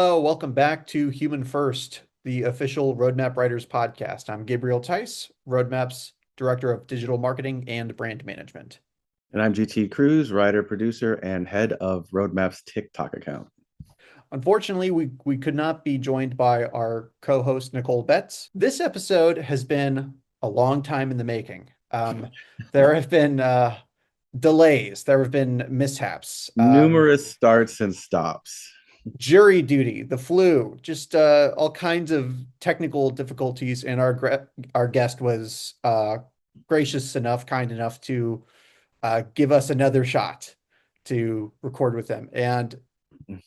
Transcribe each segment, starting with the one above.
Hello, welcome back to Human First, the official Roadmap Writers podcast. I'm Gabriel Tice, Roadmap's Director of Digital Marketing and Brand Management. And I'm GT Cruz, writer, producer, and head of Roadmap's TikTok account. Unfortunately, we could not be joined by our co-host Nicole Betts. This episode has been a long time in the making. There have been delays, there have been mishaps, Numerous starts and stops. jury duty, the flu, just all kinds of technical difficulties. And our guest was gracious enough, kind enough to give us another shot to record with them. And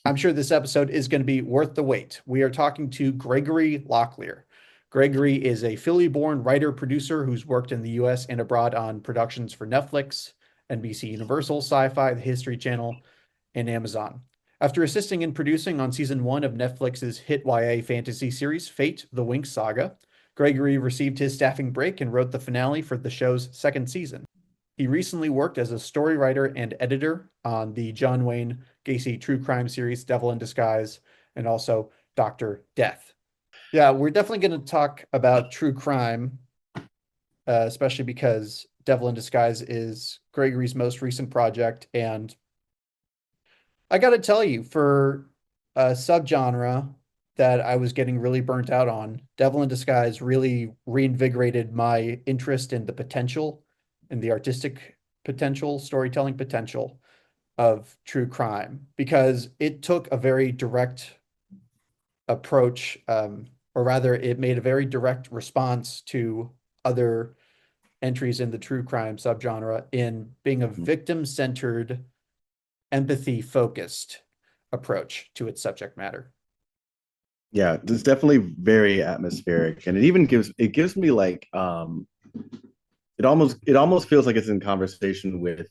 I'm sure this episode is going to be worth the wait. We are talking to Gregory Locklear. Gregory is a Philly-born writer-producer who's worked in the US and abroad on productions for Netflix, NBC Universal, Sci-Fi, the History Channel, and Amazon. After assisting in producing on season 1 of Netflix's hit YA fantasy series, Fate: The Winx Saga, Gregory received his staffing break and wrote the finale for the show's second season. He recently worked as a story writer and editor on the John Wayne Gacy true crime series Devil in Disguise and also Dr. Death. Yeah, we're definitely going to talk about true crime, especially because Devil in Disguise is Gregory's most recent project. And I got to tell you, for a subgenre that I was getting really burnt out on, Devil in Disguise really reinvigorated my interest in the potential and the artistic potential, storytelling potential of true crime because it took a very direct approach, or rather, it made a very direct response to other entries in the true crime subgenre in being a victim-centered, empathy-focused approach to its subject matter. Yeah, it's definitely very atmospheric, and it gives me like it almost feels like it's in conversation with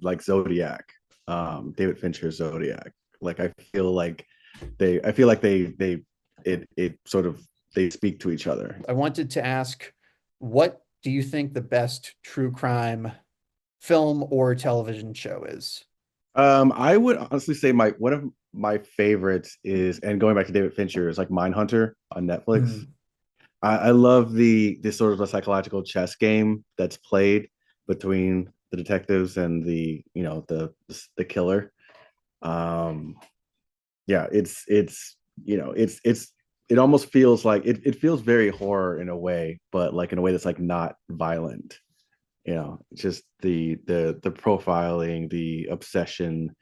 like Zodiac, David Fincher's Zodiac. Like I feel like it sort of they speak to each other. I wanted to ask, what do you think the best true crime film or television show is? I would honestly say my one of my favorites is, and going back to David Fincher, is like Mindhunter on Netflix. Hmm. I love the sort of a psychological chess game that's played between the detectives and the killer. Um, yeah, it almost feels like it feels very horror in a way, but like in a way that's like not violent. It's just the profiling, the obsession.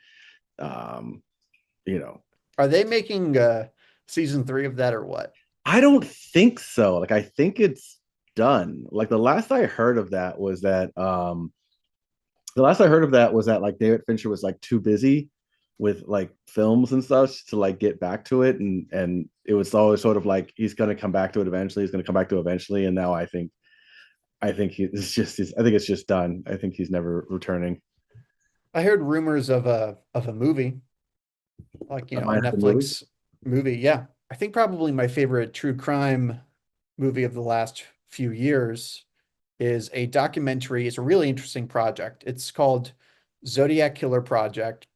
Um, you know, Are they making season 3 of that or what? I don't think so. Like I think it's done. Like the last I heard of that was that like David Fincher was like too busy with like films and such to like get back to it, and it was always sort of like he's gonna come back to it eventually. He's gonna come back to it eventually, and now I think it's just done. I think he's never returning. I heard rumors of a movie, like, A a Mindhunter movie. Netflix movie. Yeah. I think probably my favorite true crime movie of the last few years is a documentary. It's a really interesting project. It's called Zodiac Killer Project,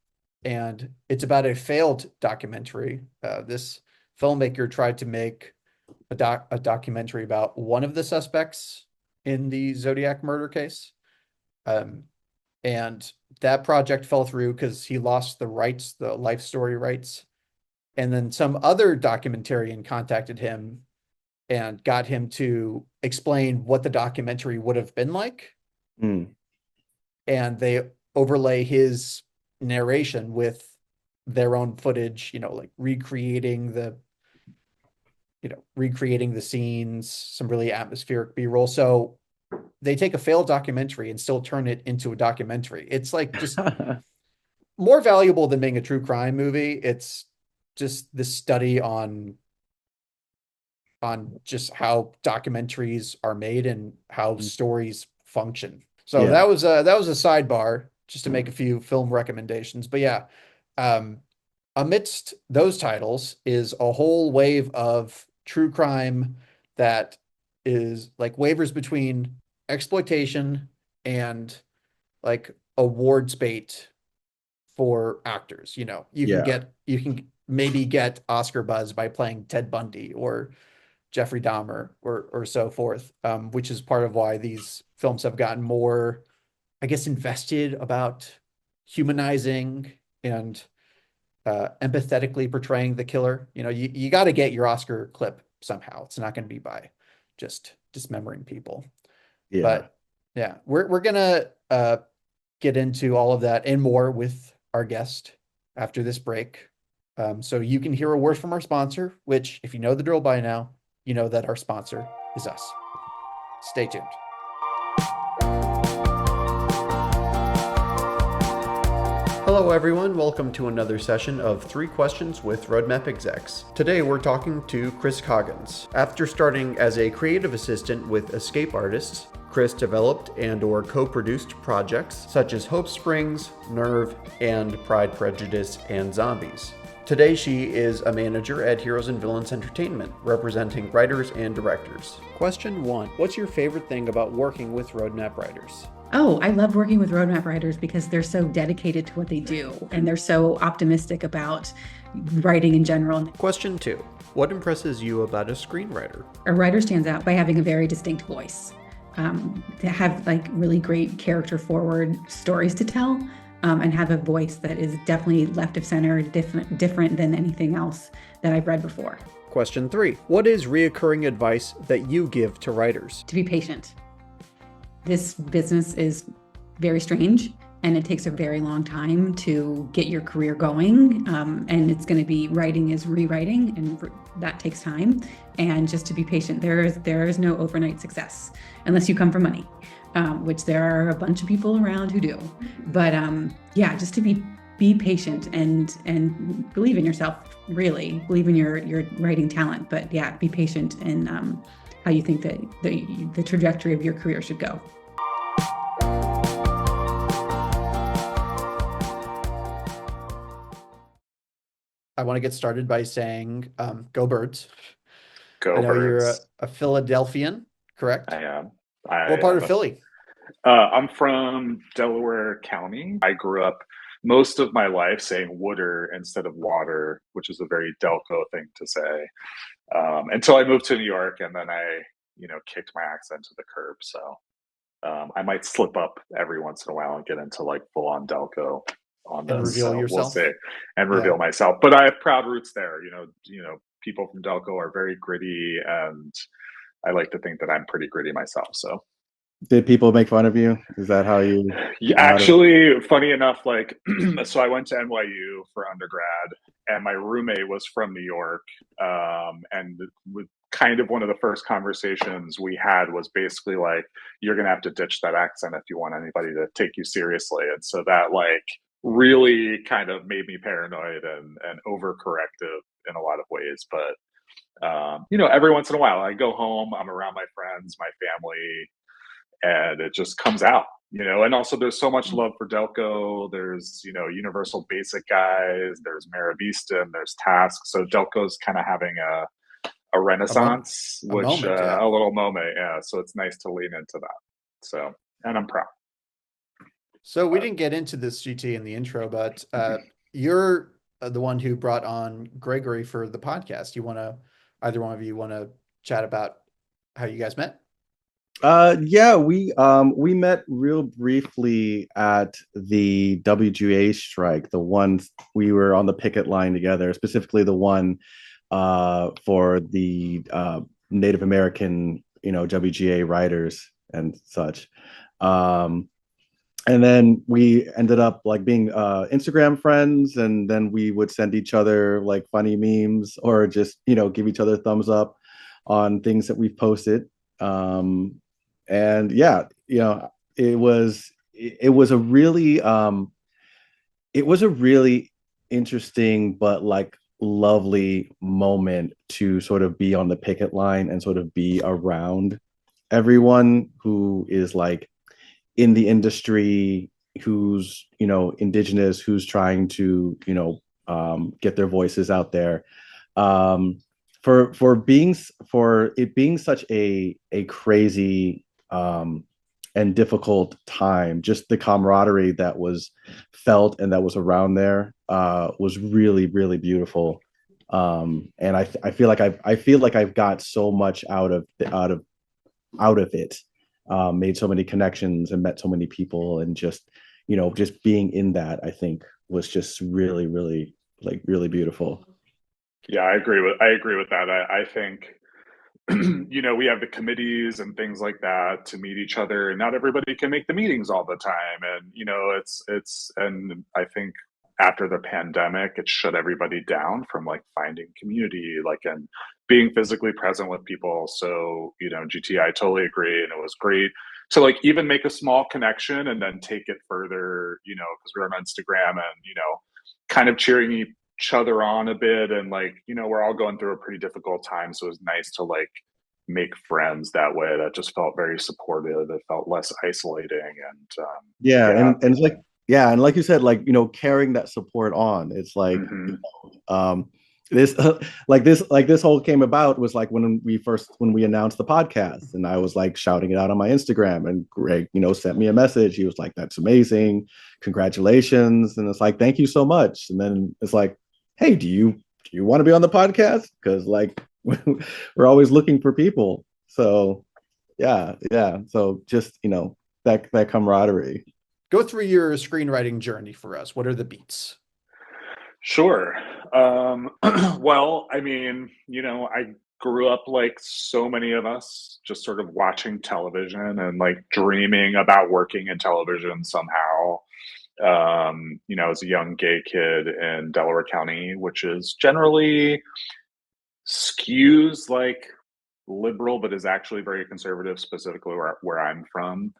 and it's about a failed documentary. This filmmaker tried to make a documentary about one of the suspects in the Zodiac murder case. Um, and that project fell through because he lost the rights, the life story rights. And then some other documentarian contacted him and got him to explain what the documentary would have been like. Mm. And they overlay his narration with their own footage, like recreating the scenes, some really atmospheric B-roll. So they take a failed documentary and still turn it into a documentary. It's like just more valuable than being a true crime movie. It's just this study on just how documentaries are made and how stories function. So Yeah. that was a sidebar just to make a few film recommendations. But yeah, um, amidst those titles is a whole wave of true crime that is like wavers between exploitation and like awards bait for actors. You Yeah. maybe get Oscar buzz by playing Ted Bundy or Jeffrey Dahmer or so forth, which is part of why these films have gotten more, I guess, invested about humanizing and empathetically portraying the killer. You got to get your Oscar clip somehow. It's not going to be by just dismembering people. Yeah. But yeah, we're gonna get into all of that and more with our guest after this break. So you can hear a word from our sponsor, which, if you know the drill by now, you know that our sponsor is us. Stay tuned. Hello, everyone. Welcome to another session of 3 Questions with Roadmap Execs. Today, we're talking to Chris Coggins. After starting as a creative assistant with Escape Artists, Chris developed and/or co-produced projects such as Hope Springs, Nerve, and Pride, Prejudice, and Zombies. Today, she is a manager at Heroes and Villains Entertainment, representing writers and directors. Question 1. What's your favorite thing about working with roadmap writers? Oh, I love working with roadmap writers because they're so dedicated to what they do and they're so optimistic about writing in general. Question 2. What impresses you about a screenwriter? A writer stands out by having a very distinct voice, to have like really great character forward stories to tell, and have a voice that is definitely left of center, different than anything else that I've read before. Question 3. What is reoccurring advice that you give to writers? To be patient. This business is very strange and it takes a very long time to get your career going. And it's going to be writing is rewriting, and that takes time. And just to be patient, there is no overnight success unless you come from money, which there are a bunch of people around who do. But yeah, just to be patient and believe in yourself, really believe in your writing talent. But yeah, be patient in how you think that the trajectory of your career should go. I want to get started by saying, go Birds. Go I know Birds. you're a Philadelphian, correct? I am. What part of Philly? I'm from Delaware County. I grew up most of my life saying wooder instead of water, which is a very Delco thing to say. Until I moved to New York, and then I, kicked my accent to the curb. So I might slip up every once in a while and get into like full on Delco on And this. reveal So we'll yourself? see, and reveal myself. But I have proud roots there. People from Delco are very gritty, and I like to think that I'm pretty gritty myself. So Did people make fun of you? Is that how you yeah, came out of? actually, funny enough, like so I went to NYU for undergrad, and my roommate was from New York, and with kind of one of the first conversations we had was basically like, you're gonna have to ditch that accent if you want anybody to take you seriously. And so that like really kind of made me paranoid and overcorrective in a lot of ways. But every once in a while I go home, I'm around my friends, my family, and it just comes out. And also there's so much love for Delco. There's, Universal Basic guys, there's Maravista, and there's Task. So Delco's kind of having a renaissance, a moment, yeah. a little moment. Yeah. So it's nice to lean into that. So, and I'm proud. So we didn't get into this, GT, in the intro, but you're the one who brought on Gregory for the podcast. Either one of you want to chat about how you guys met? Yeah, we met real briefly at the WGA strike, the one we were on the picket line together, specifically the one for the Native American, WGA writers and such. And then we ended up like being Instagram friends, and then we would send each other like funny memes or just, give each other thumbs up on things that we've posted. And yeah, it was a really interesting but like lovely moment to sort of be on the picket line and sort of be around everyone who is like in the industry, who's indigenous, who's trying to get their voices out there. For it being such a crazy and difficult time, just the camaraderie that was felt and that was around there was really, really beautiful. And I feel like I've got so much out of it. Made so many connections and met so many people, and just, just being in that, I think was just really, really, like, really beautiful. Yeah, I agree with that. I think we have the committees and things like that to meet each other, and not everybody can make the meetings all the time. And and I think after the pandemic, it shut everybody down from like finding community, like, and being physically present with people. So GT, I totally agree, and it was great to like even make a small connection and then take it further. Because we were on Instagram and kind of cheering each other on a bit, and like we're all going through a pretty difficult time, so it was nice to like make friends that way that just felt very supportive. It felt less isolating, and Yeah, yeah. and it's like, yeah, and like you said, like, carrying that support on. It's like, Hmm. this like this whole came about was like when we announced the podcast, and I was like shouting it out on my Instagram, and Greg, sent me a message. He was like, "That's amazing, congratulations," and it's like, "Thank you so much." And then it's like, "Hey, do you want to be on the podcast?" Because like we're always looking for people. So yeah, yeah. So just, that camaraderie. Go through your screenwriting journey for us. What are the beats? Sure. Well, I mean, I grew up like so many of us, just sort of watching television and like dreaming about working in television somehow. I was a young gay kid in Delaware County, which is generally skews like liberal, but is actually very conservative, specifically where I'm from,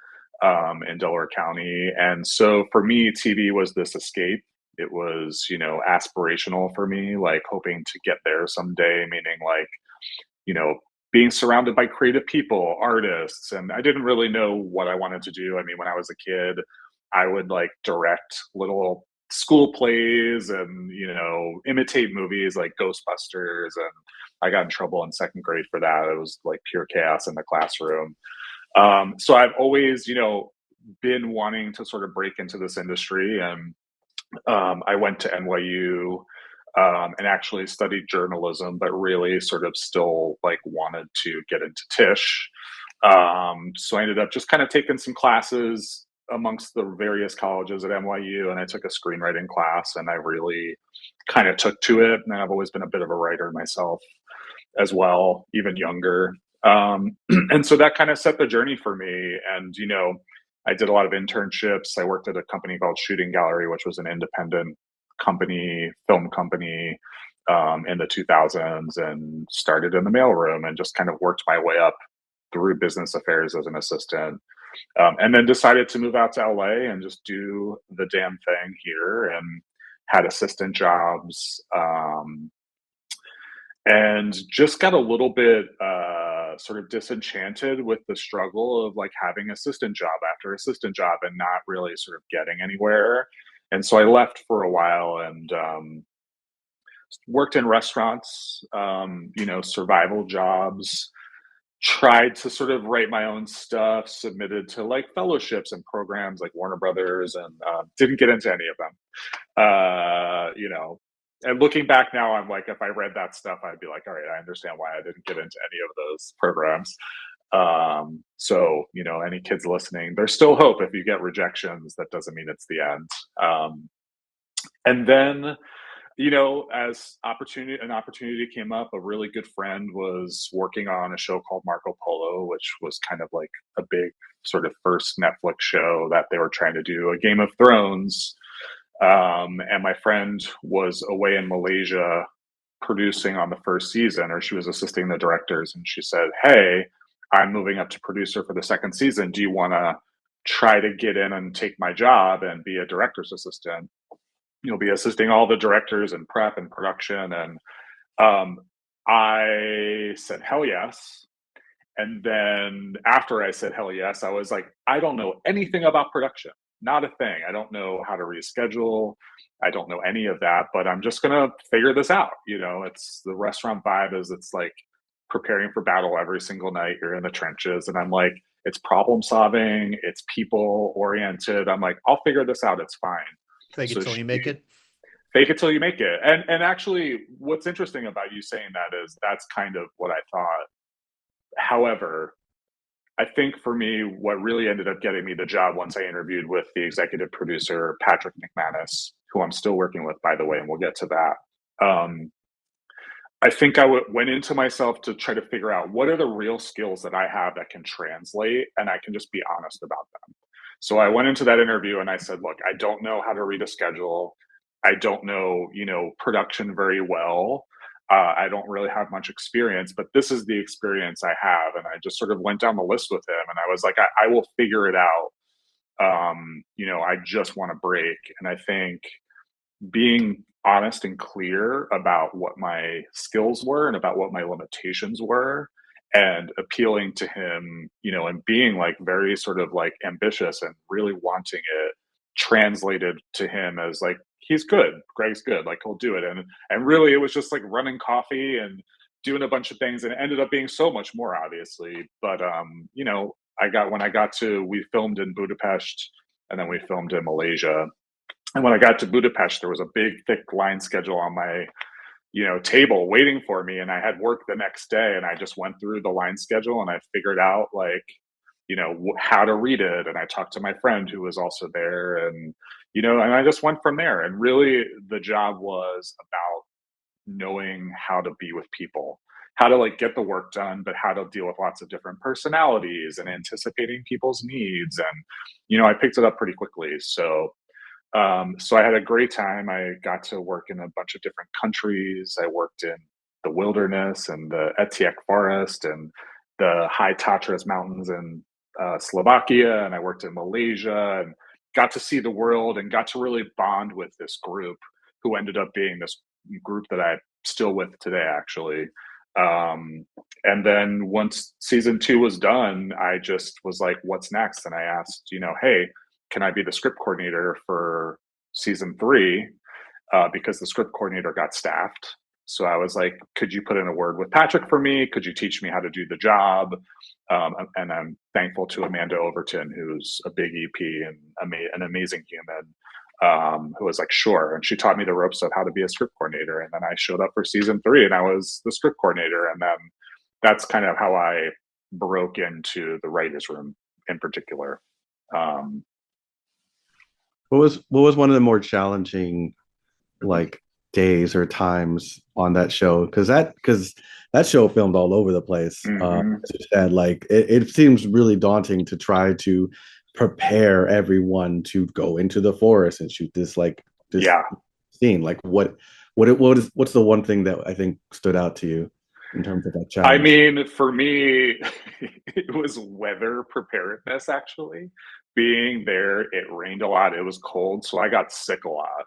in Delaware County. And so for me, TV was this escape. It was, aspirational for me, like hoping to get there someday, meaning like, you know, being surrounded by creative people, artists. And I didn't really know what I wanted to do. I mean, when I was a kid, I would like direct little school plays and, imitate movies like Ghostbusters. And I got in trouble in second grade for that. It was like pure chaos in the classroom. So I've always, been wanting to sort of break into this industry. And I went to NYU, and actually studied journalism, but really sort of still like wanted to get into Tisch. So I ended up just kind of taking some classes amongst the various colleges at NYU, and I took a screenwriting class, and I really kind of took to it. And I've always been a bit of a writer myself as well, even younger. And so that kind of set the journey for me. And, I did a lot of internships. I worked at a company called Shooting Gallery, which was an independent company, film company, in the 2000s, and started in the mailroom and just kind of worked my way up through business affairs as an assistant. And then decided to move out to LA and just do the damn thing here, and had assistant jobs. And just got a little bit sort of disenchanted with the struggle of like having assistant job after assistant job and not really sort of getting anywhere. And so I left for a while and worked in restaurants, survival jobs, tried to sort of write my own stuff, submitted to like fellowships and programs like Warner Brothers, and didn't get into any of them. And looking back now, I'm like, if I read that stuff, I'd be like, all right, I understand why I didn't get into any of those programs. So, any kids listening, there's still hope. If you get rejections, that doesn't mean it's the end. And then, as an opportunity came up, a really good friend was working on a show called Marco Polo, which was kind of like a big sort of first Netflix show that they were trying to do a Game of Thrones. And my friend was away in Malaysia producing on the first season, or she was assisting the directors. And she said, "Hey, I'm moving up to producer for the second season. Do you want to try to get in and take my job and be a director's assistant? You'll be assisting all the directors in prep and production." And I said, hell yes. And then after I said hell yes, I was like, I don't know anything about production, not a thing. I don't know how to reschedule. I don't know any of that, but I'm just going to figure this out. It's the restaurant vibe is it's like preparing for battle every single night. You're in the trenches. And I'm like, it's problem solving. It's people oriented. I'm like, I'll figure this out. It's fine. Fake it So till you make it. fake it till you make it. And actually, what's interesting about you saying that is that's kind of what I thought. However, I think for me, what really ended up getting me the job once I interviewed with the executive producer, Patrick McManus, who I'm still working with, by the way, and we'll get to that. I think went into myself to try to figure out what are the real skills that I have that can translate, and I can just be honest about them. So I went into that interview and I said, look, I don't know how to read a schedule. I don't know, production very well. I don't really have much experience, but this is the experience I have. And I just sort of went down the list with him and I was like, I will figure it out. I just want to break. And I think being honest and clear about what my skills were and about what my limitations were and appealing to him, and being like very sort of like ambitious and really wanting it translated to him as like, he's good, Greg's good, like he'll do it. And really it was just like running coffee and doing a bunch of things, and it ended up being so much more, obviously. But we filmed in Budapest and then we filmed in Malaysia. And when I got to Budapest, there was a big, thick line schedule on my, table waiting for me. And I had work the next day, and I just went through the line schedule and I figured out like, how to read it. And I talked to my friend who was also there, and, and I just went from there. And really the job was about knowing how to be with people, how to like get the work done, but how to deal with lots of different personalities and anticipating people's needs. And, I picked it up pretty quickly. So I had a great time. I got to work in a bunch of different countries. I worked in the wilderness and the Etiek forest and the high Tatras mountains in Slovakia. And I worked in Malaysia and got to see the world and got to really bond with this group, who ended up being this group that I'm still with today, actually. And then once season 2 was done, I just was like, what's next? And I asked, hey, can I be the script coordinator for season 3? Because the script coordinator got staffed. So I was like, could you put in a word with Patrick for me? Could you teach me how to do the job? And I'm thankful to Amanda Overton, who's a big EP and an amazing human, who was like, sure. And she taught me the ropes of how to be a script coordinator. And then I showed up for season 3 and I was the script coordinator. And then that's kind of how I broke into the writer's room in particular. What was one of the more challenging like days or times on that show? Because that show filmed all over the place. And like it seems really daunting to try to prepare everyone to go into the forest and shoot this scene. Like what's the one thing that I think stood out to you in terms of that challenge? I mean, for me, it was weather preparedness, actually. Being there, it rained a lot. It was cold, so I got sick a lot.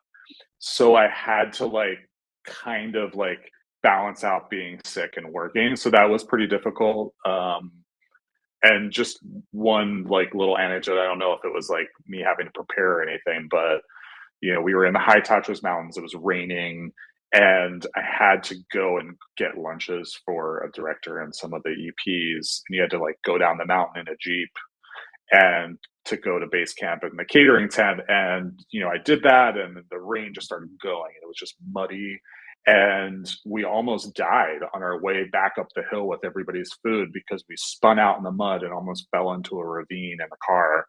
So I had to like kind of like balance out being sick and working. So that was pretty difficult. And just one like little anecdote, I don't know if it was like me having to prepare or anything, but we were in the high Tatras mountains. It was raining, and I had to go and get lunches for a director and some of the EPs. And you had to like go down the mountain in a Jeep and to go to base camp in the catering tent. And, I did that, and the rain just started going, and it was just muddy. And we almost died on our way back up the hill with everybody's food because we spun out in the mud and almost fell into a ravine in the car.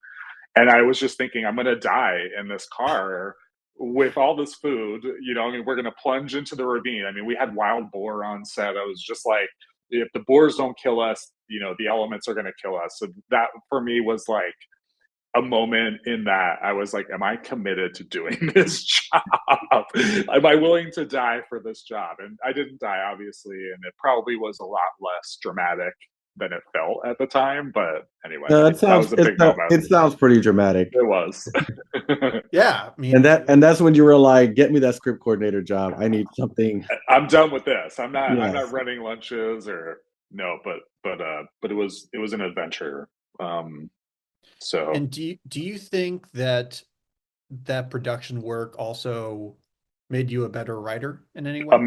And I was just thinking, I'm going to die in this car with all this food, we're going to plunge into the ravine. I mean, we had wild boar on set. I was just like, if the boars don't kill us, the elements are going to kill us. So that for me was like a moment in that I was like, am I committed to doing this job? Am I willing to die for this job? And I didn't die, obviously. And it probably was a lot less dramatic than it felt at the time. But anyway, that was a big moment. It sounds pretty dramatic. It was. Yeah. I mean, and that's when you were like, get me that script coordinator job. I need something. I'm done with this. I'm not running lunches or no, but it was an adventure. So, and do you think that production work also made you a better writer in any way? A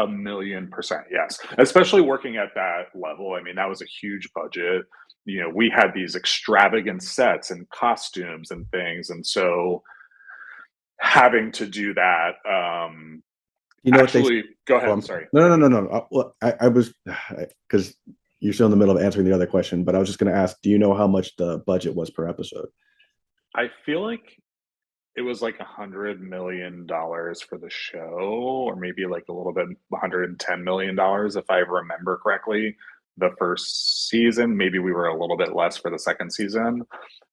million percent, yes. Especially working at that level. I mean, that was a huge budget. We had these extravagant sets and costumes and things, and so having to do that. You know Actually, go ahead. I'm Sorry. no. Well, I was because you're still in the middle of answering the other question, but I was just going to ask, do you know how much the budget was per episode? I feel like it was like $100 million for the show, or maybe like a little bit, $110 million, if I remember correctly. The first season, maybe we were a little bit less for the second season.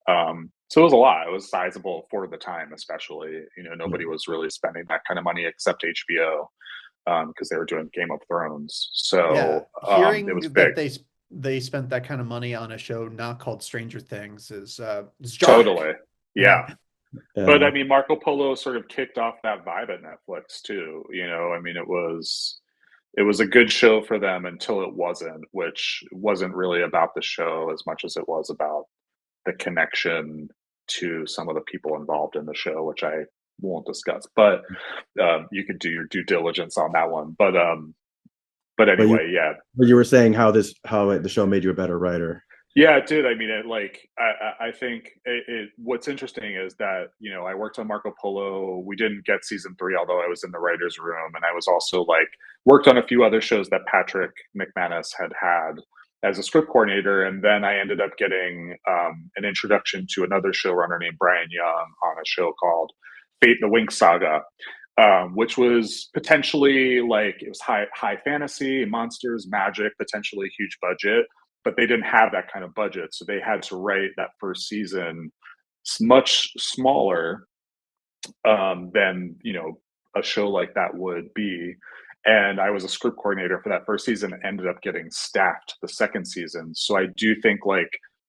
So it was a lot. It was sizable for the time, especially. Nobody was really spending that kind of money except HBO, because they were doing Game of Thrones. Yeah, So it was hearing big. that they spent that kind of money on a show not called Stranger Things is jarring. Totally. Yeah. Yeah. But I mean, Marco Polo sort of kicked off that vibe at Netflix too. I mean, it was a good show for them until it wasn't, which wasn't really about the show as much as it was about the connection to some of the people involved in the show, which I won't discuss. But you could do your due diligence on that one. But anyway, yeah. But you were saying how the show made you a better writer. Yeah, it did. I mean, I think what's interesting is that, I worked on Marco Polo. We didn't get season 3, although I was in the writer's room. And I was also worked on a few other shows that Patrick McManus had as a script coordinator. And then I ended up getting an introduction to another showrunner named Brian Young on a show called Fate the Winx Saga, which was potentially it was high fantasy, monsters, magic, potentially huge budget, but they didn't have that kind of budget. So they had to write that first season much smaller than, a show like that would be. And I was a script coordinator for that first season and ended up getting staffed the second season. So I do think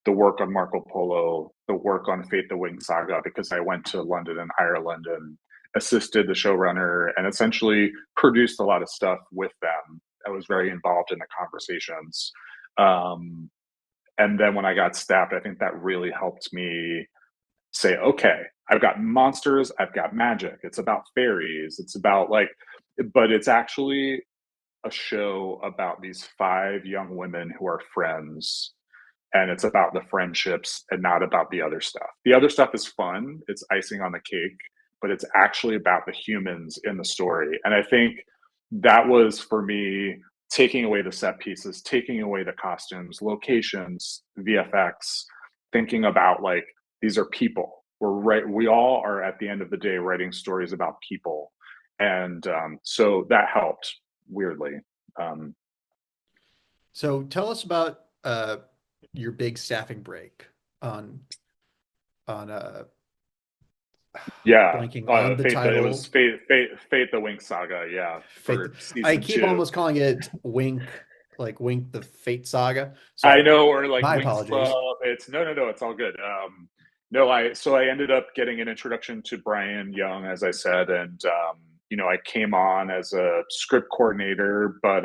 the work on Marco Polo, the work on Fate the Winx Saga, because I went to London and Ireland and assisted the showrunner and essentially produced a lot of stuff with them. I was very involved in the conversations. And then when I got staffed, I think that really helped me say, okay, I've got monsters, I've got magic. It's about fairies. It's about but it's actually a show about these 5 young women who are friends. And it's about the friendships and not about the other stuff. The other stuff is fun. It's icing on the cake, but it's actually about the humans in the story. And I think that was, for me, taking away the set pieces, taking away the costumes, locations, VFX, thinking about these are people. We all are, at the end of the day, writing stories about people. And so that helped, weirdly. So tell us about your big staffing break on Yeah, blanking on the it was title. Fate the Winx Saga. Yeah, for I season keep 2. almost calling it Wink, like Wink the Fate Saga. I So know, or my Winx apologies. Club. It's no, it's all good. No, I ended up getting an introduction to Brian Young, as I said, and I came on as a script coordinator, but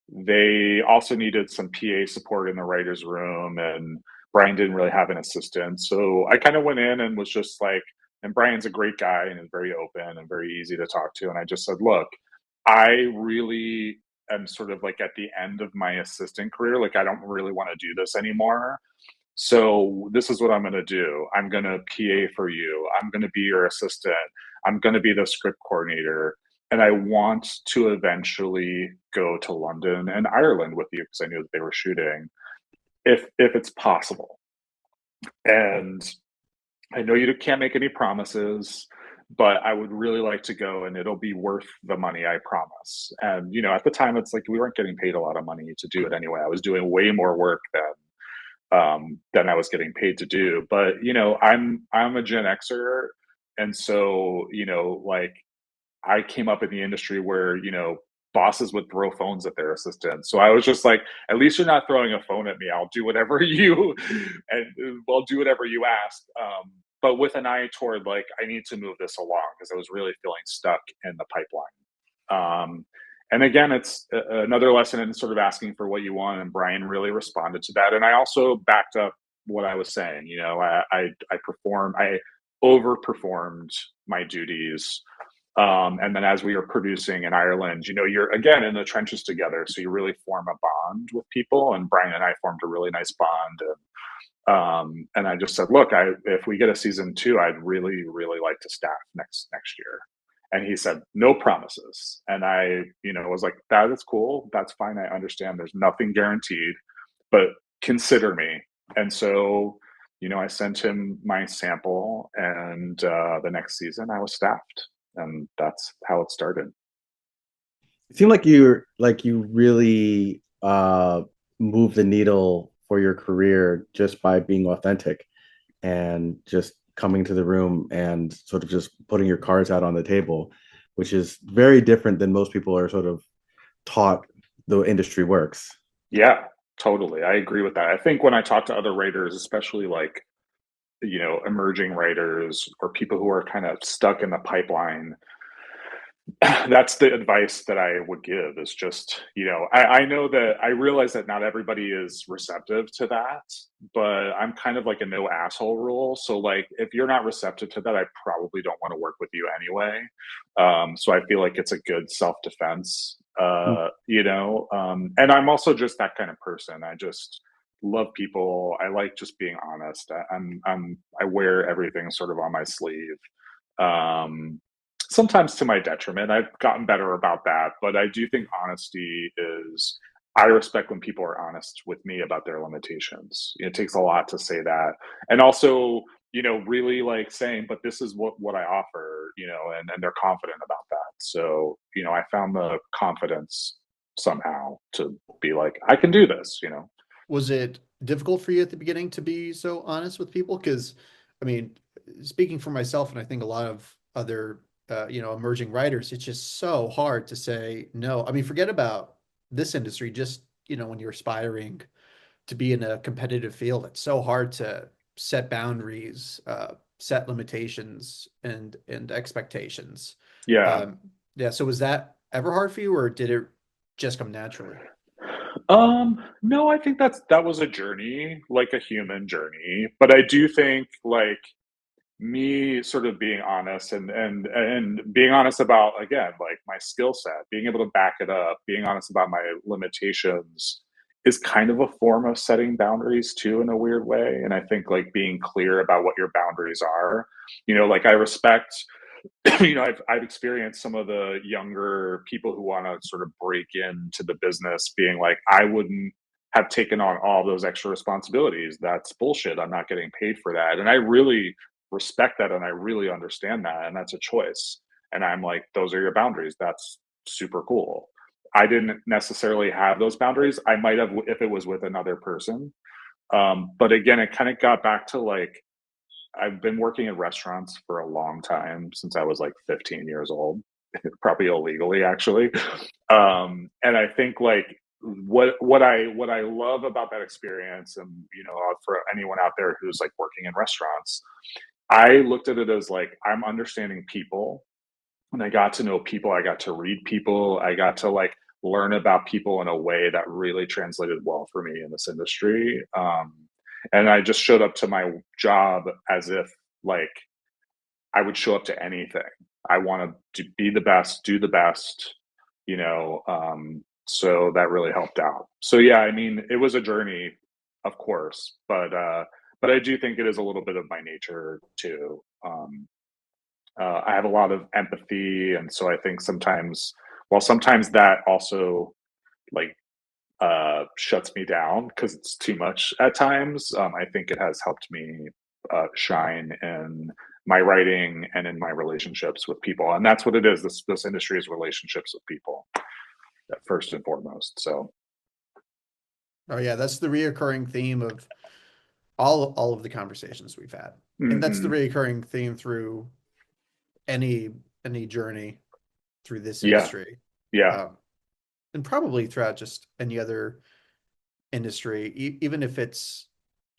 they also needed some PA support in the writer's room, and Brian didn't really have an assistant. So I kind of went in and was just and Brian's a great guy and is very open and very easy to talk to. And I just said, look, I really am sort of at the end of my assistant career. I don't really want to do this anymore. So this is what I'm going to do. I'm going to PA for you. I'm going to be your assistant. I'm going to be the script coordinator. And I want to eventually go to London and Ireland with you, because I knew that they were shooting, if it's possible. And I know you can't make any promises, but I would really like to go, and it'll be worth the money, I promise. And at the time, it's we weren't getting paid a lot of money to do it anyway. I was doing way more work than I was getting paid to do. But I'm a Gen Xer, and so I came up in the industry where bosses would throw phones at their assistants. So I was just at least you're not throwing a phone at me. I'll do whatever I'll do whatever you ask. But with an eye toward I need to move this along, because I was really feeling stuck in the pipeline. And again, it's another lesson in sort of asking for what you want. And Brian really responded to that. And I also backed up what I was saying. I overperformed my duties. And then as we were producing in Ireland, you're again in the trenches together. So you really form a bond with people. And Brian and I formed a really nice bond. And I just said, look, if we get a season 2, I'd really, really like to staff next year. And he said, no promises. And I, was like, that is cool. That's fine. I understand. There's nothing guaranteed, but consider me. And so, I sent him my sample, and the next season I was staffed, and that's how it started. It seemed like you really moved the needle for your career just by being authentic and just coming to the room and sort of just putting your cards out on the table, which is very different than most people are sort of taught the industry works. Yeah, totally. I agree with that. I think when I talk to other writers, especially like, emerging writers or people who are kind of stuck in the pipeline, that's the advice that I would give is just, I know that I realize that not everybody is receptive to that, but I'm kind of like a no asshole rule. So like, if you're not receptive to that, I probably don't want to work with you anyway. So I feel like it's a good self-defense, and I'm also just that kind of person. I just love people. I like just being honest. I wear everything sort of on my sleeve. Um, Sometimes to my detriment. I've gotten better about that, but I do think honesty is. I respect when people are honest with me about their limitations. It takes a lot to say that, and also, really like saying, "But this is what I offer," and they're confident about that. So, I found the confidence somehow to be like, "I can do this." Was it difficult for you at the beginning to be so honest with people? Because, I mean, speaking for myself, and I think a lot of other, emerging writers, it's just so hard to say no. I mean, forget about this industry, just, when you're aspiring to be in a competitive field, it's so hard to set boundaries, set limitations and expectations. Yeah. Um, yeah. So was that ever hard for you, or did it just come naturally? No, I think that was a journey, like a human journey. But I do think like me sort of being honest and being honest about, again, like my skill set, being able to back it up, being honest about my limitations is kind of a form of setting boundaries too, in a weird way. And I think like being clear about what your boundaries are, like I respect, I've experienced some of the younger people who want to sort of break into the business being like, I wouldn't have taken on all those extra responsibilities. That's bullshit. I'm not getting paid for that. And I really respect that, and I really understand that, and that's a choice. And I'm like, those are your boundaries. That's super cool. I didn't necessarily have those boundaries. I might have if it was with another person. But again, it kind of got back to like, I've been working in restaurants for a long time, since I was like 15 years old, probably illegally actually. And I think like what I love about that experience, and for anyone out there who's like working in restaurants, I looked at it as like, I'm understanding people, and I got to know people. I got to read people. I got to like learn about people in a way that really translated well for me in this industry. And I just showed up to my job as if like I would show up to anything. I want to be the best, do the best, so that really helped out. So yeah, I mean, it was a journey, of course, but I do think it is a little bit of my nature too. I have a lot of empathy, and so I think sometimes that also like shuts me down because it's too much at times. I think it has helped me shine in my writing and in my relationships with people, and that's what it is. This industry is relationships with people, first and foremost. So Oh yeah, that's the reoccurring theme of all of the conversations we've had. And that's the mhm. reoccurring theme through any any journey through this Yeah, industry. yeah, Um, and probably throughout just any other industry, even if it's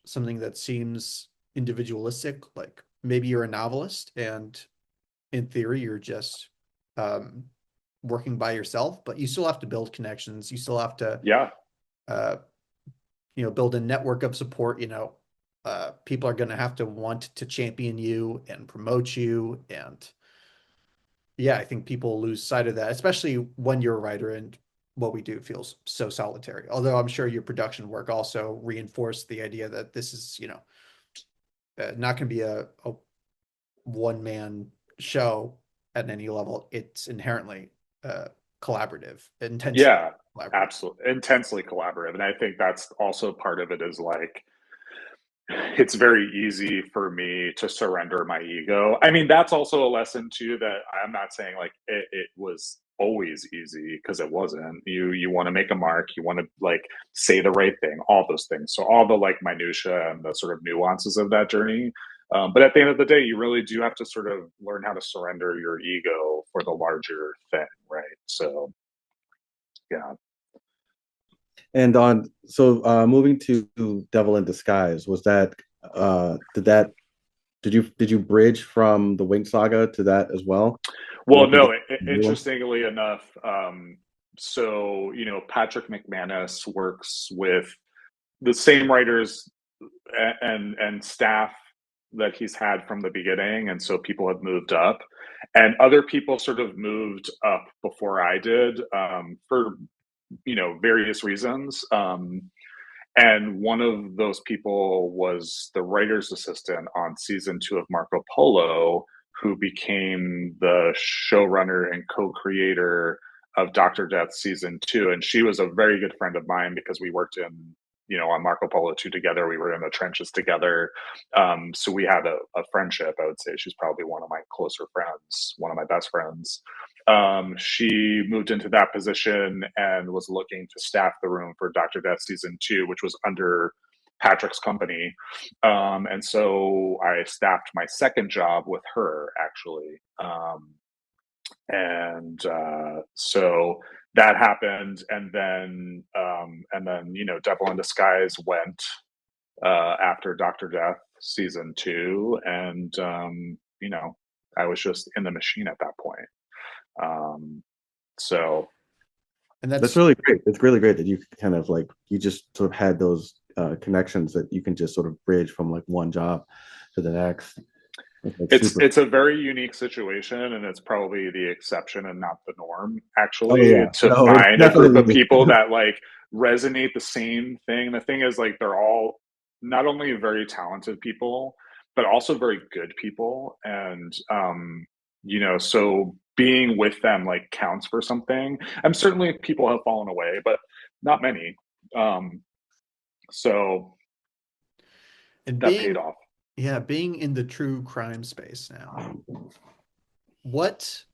something that seems individualistic, like maybe you're a novelist and in theory you're just um, working by yourself, but you still have to build connections. You still have to yeah. uh, build a network of support. People are going to have to want to champion you and promote you. And yeah, I think people lose sight of that, especially when you're a writer. And what we do feels so solitary. Although I'm sure your production work also reinforced the idea that this is, not going to be a one man show at any level. It's inherently collaborative, intensely Yeah, collaborative. absolutely. Intensely collaborative. And I think that's also part of it is like, it's very easy for me to surrender my ego. I mean, that's also a lesson too, that I'm not saying like it was always easy, because it wasn't. You want to make a mark, you want to like say the right thing, all those things. So all the like minutia and the sort of nuances of that journey. But at the end of the day, you really do have to sort of learn how to surrender your ego for the larger thing, right? So yeah. And moving to Devil in Disguise, was that did you bridge from the Wing Saga to that as well? Well, Looking no, at interestingly enough, so, Patrick McManus works with the same writers and staff that he's had from the beginning. And so people have moved up, and other people sort of moved up before I did, for, various reasons. And one of those people was the writer's assistant on season 2 of Marco Polo, who became the showrunner and co-creator of Dr. Death season 2. And she was a very good friend of mine because we worked on Marco Polo 2 together. We were in the trenches together. So we had a friendship, I would say. She's probably one of my closer friends, one of my best friends. She moved into that position and was looking to staff the room for Dr. Death season 2, which was under Patrick's company. And so I staffed my second job with her, actually. So that happened, and then Devil in Disguise went after Dr. Death season 2, and I was just in the machine at that point. So And that's really great. It's really great that you kind of like you just sort of had those connections that you can just sort of bridge from like one job to the next. It's a very unique situation, and it's probably the exception and not the norm, Oh actually, yeah, to no, find a group of definitely. people that like resonate the same thing. The thing is, like, they're all not only very talented people, but also very good people. And so being with them like counts for something. And certainly people have fallen away, but not many. So and that paid off. being in the true crime space now, what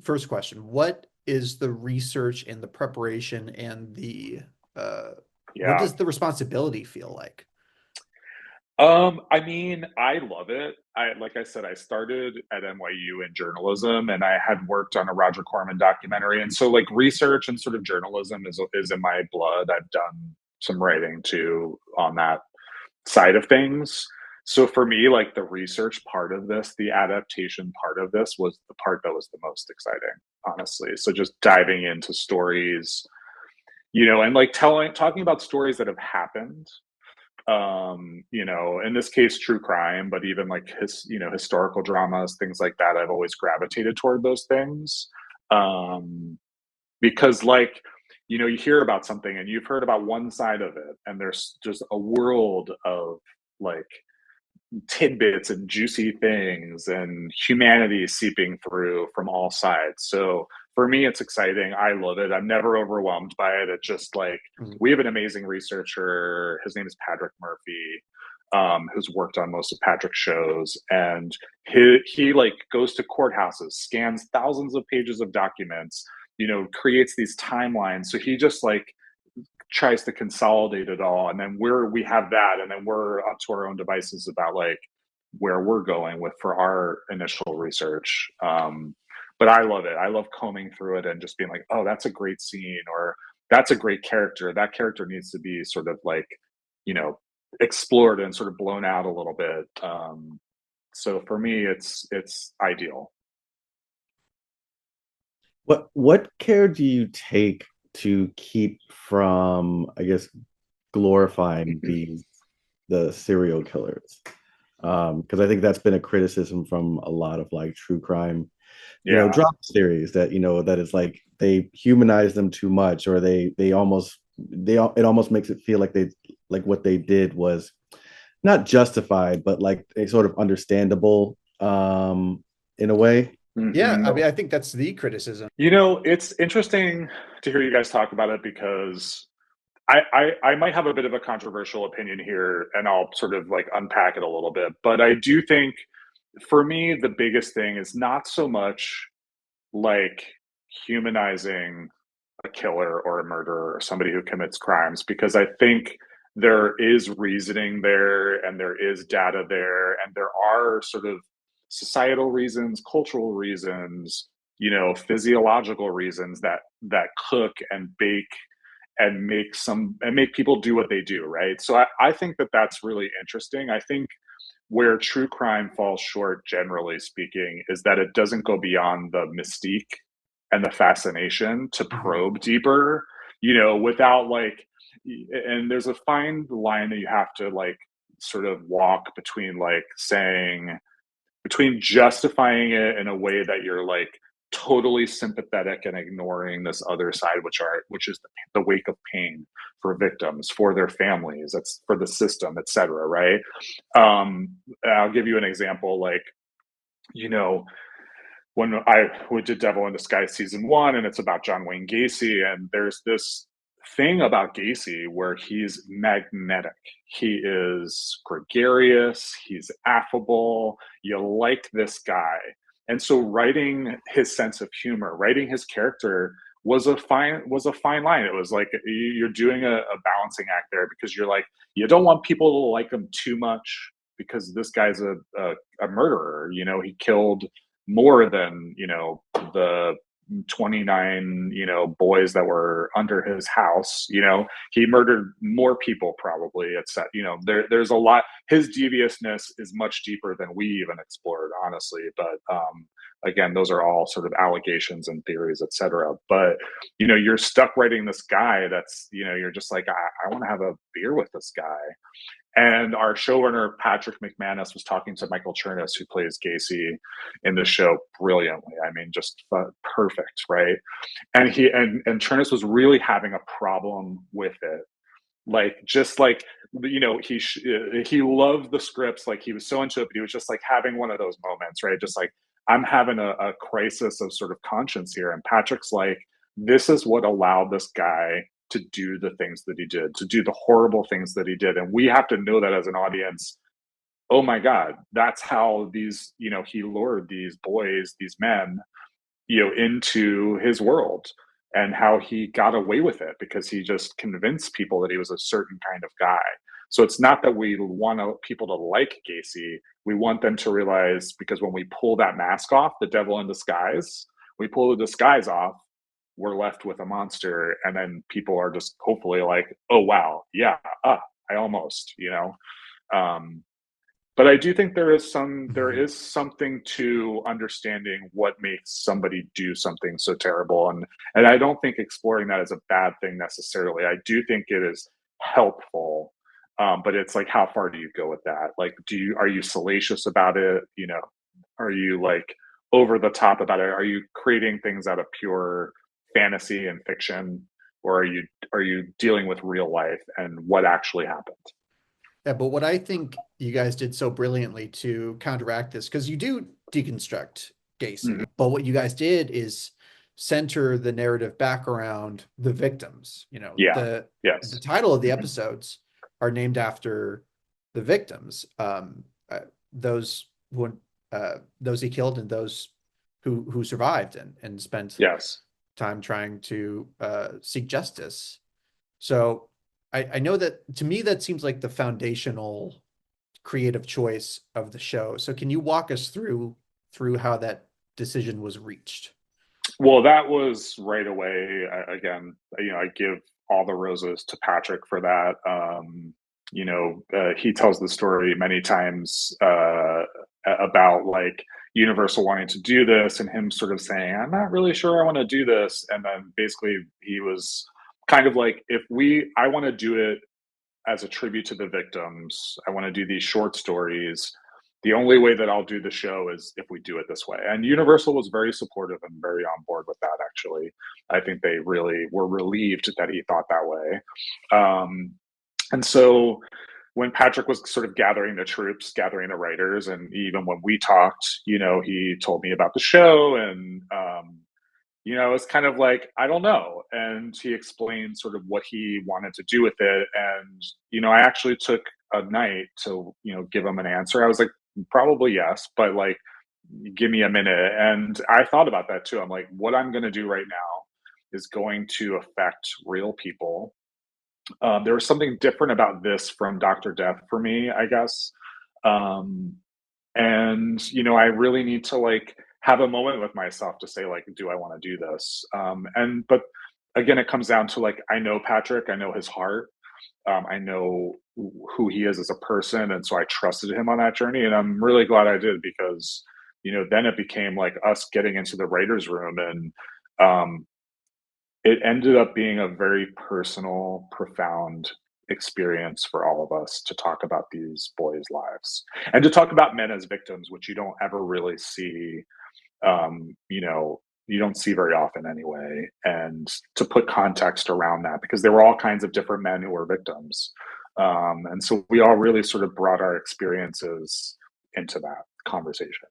first question, what is the research and the preparation and what Yeah. does the responsibility feel like? I mean, I love it. Like I said, I started at NYU in journalism, and I had worked on a Roger Corman documentary. And so like research and sort of journalism is in my blood. I've done some writing too on that side of things. So for me, like the research part of this, the adaptation part of this was the part that was the most exciting, honestly. So just diving into stories, and like talking about stories that have happened, in this case true crime, but even like historical dramas, things like that. I've always gravitated toward those things, because like you hear about something and you've heard about one side of it, and there's just a world of like tidbits and juicy things and humanity seeping through from all sides. So for me, it's exciting. I love it. I'm never overwhelmed by it. It's just like we have an amazing researcher. His name is Patrick Murphy, who's worked on most of Patrick's shows, and he like goes to courthouses, scans thousands of pages of documents, creates these timelines. So he just like tries to consolidate it all, and then we have that, and then we're up to our own devices about like where we're going with for our initial research. But I love it. I love combing through it and just being like, oh, that's a great scene, or that's a great character. That character needs to be sort of like explored and sort of blown out a little bit. So for me, it's ideal. What care do you take to keep from, I guess, glorifying the serial killers? Because I think that's been a criticism from a lot of like true crime, Yeah. drama series that that is like they humanize them too much, or it almost makes it feel like what they did was not justified, but like a sort of understandable in a way. Yeah, I mean, I think that's the criticism. It's interesting to hear you guys talk about it because I might have a bit of a controversial opinion here, and I'll sort of like unpack it a little bit. But I do think for me, the biggest thing is not so much like humanizing a killer or a murderer or somebody who commits crimes, because I think there is reasoning there and there is data there and there are sort of societal reasons, cultural reasons, physiological reasons that cook and bake and make people do what they do, right? So I think that's really interesting. I think where true crime falls short, generally speaking, is that it doesn't go beyond the mystique and the fascination to probe deeper, without like, and there's a fine line that you have to like sort of walk between like between justifying it in a way that you're like totally sympathetic and ignoring this other side, which is the wake of pain for victims, for their families, that's for the system, etc. Right? I'll give you an example. Like, when we did Devil in Disguise season 1, and it's about John Wayne Gacy, and there's this thing about Gacy where he's magnetic. He is gregarious. He's affable. You like this guy. And so writing his sense of humor, writing his character was a fine line. It was like you're doing a balancing act there, because you're like, you don't want people to like him too much because this guy's a murderer. He killed more than the 29 boys that were under his house. He murdered more people probably. There's a lot. His deviousness is much deeper than we even explored, honestly. But again, those are all sort of allegations and theories, etc. But you're stuck writing this guy that's you're just like, I want to have a beer with this guy. And our showrunner, Patrick McManus, was talking to Michael Chernus, who plays Gacy in the show brilliantly. I mean, just perfect, right? And Chernus was really having a problem with it. Like, just like, he loved the scripts. Like, he was so into it, but he was just like having one of those moments, right? Just like, I'm having a crisis of sort of conscience here. And Patrick's like, this is what allowed this guy to do the things that he did, to do the horrible things that he did. And we have to know that as an audience. Oh my God, that's how these, he lured these boys, these men, into his world, and how he got away with it because he just convinced people that he was a certain kind of guy. So it's not that we want people to like Gacy. We want them to realize, because when we pull that mask off, the devil in disguise, we pull the disguise off, we're left with a monster, and then people are just hopefully like, oh wow, yeah, I almost, but I do think there is something to understanding what makes somebody do something so terrible, and I don't think exploring that is a bad thing necessarily. I do think it is helpful, but it's like, how far do you go with that? Like, are you salacious about it? Are you like over the top about it? Are you creating things out of pure fantasy and fiction, or are you dealing with real life and what actually happened? Yeah, but what I think you guys did so brilliantly to counteract this, because you do deconstruct Gacy, but what you guys did is center the narrative back around the victims. The title of the episodes are named after the victims, those he killed and those who survived and spent time trying to seek justice. So I know that, to me, that seems like the foundational creative choice of the show. So can you walk us through how that decision was reached? Well, that was right away. Again, I give all the roses to Patrick for that. He tells the story many times about like Universal wanting to do this and him sort of saying, I'm not really sure I want to do this. And then basically he was kind of like, I want to do it as a tribute to the victims. I want to do these short stories. the only way that I'll do the show is if we do it this way. And Universal was very supportive and very on board with that, actually. I think they really were relieved that he thought that way. And so when Patrick was sort of gathering the troops, gathering the writers, and even when we talked, he told me about the show, and it's kind of like, I don't know. And he explained sort of what he wanted to do with it. And, I actually took a night to, give him an answer. I was like, probably yes, but like, give me a minute. And I thought about that too. I'm like, what I'm going to do right now is going to affect real people. There was something different about this from Dr. Death for me, I guess. And I really need to like have a moment with myself to say like, do I want to do this? But again, it comes down to like, I know Patrick, I know his heart. I know who he is as a person, and so I trusted him on that journey, and I'm really glad I did, because then it became like us getting into the writers' room, and it ended up being a very personal, profound experience for all of us to talk about these boys' lives and to talk about men as victims, which you don't ever really see. You don't see very often anyway, and to put context around that, because there were all kinds of different men who were victims. And so we all really sort of brought our experiences into that conversation,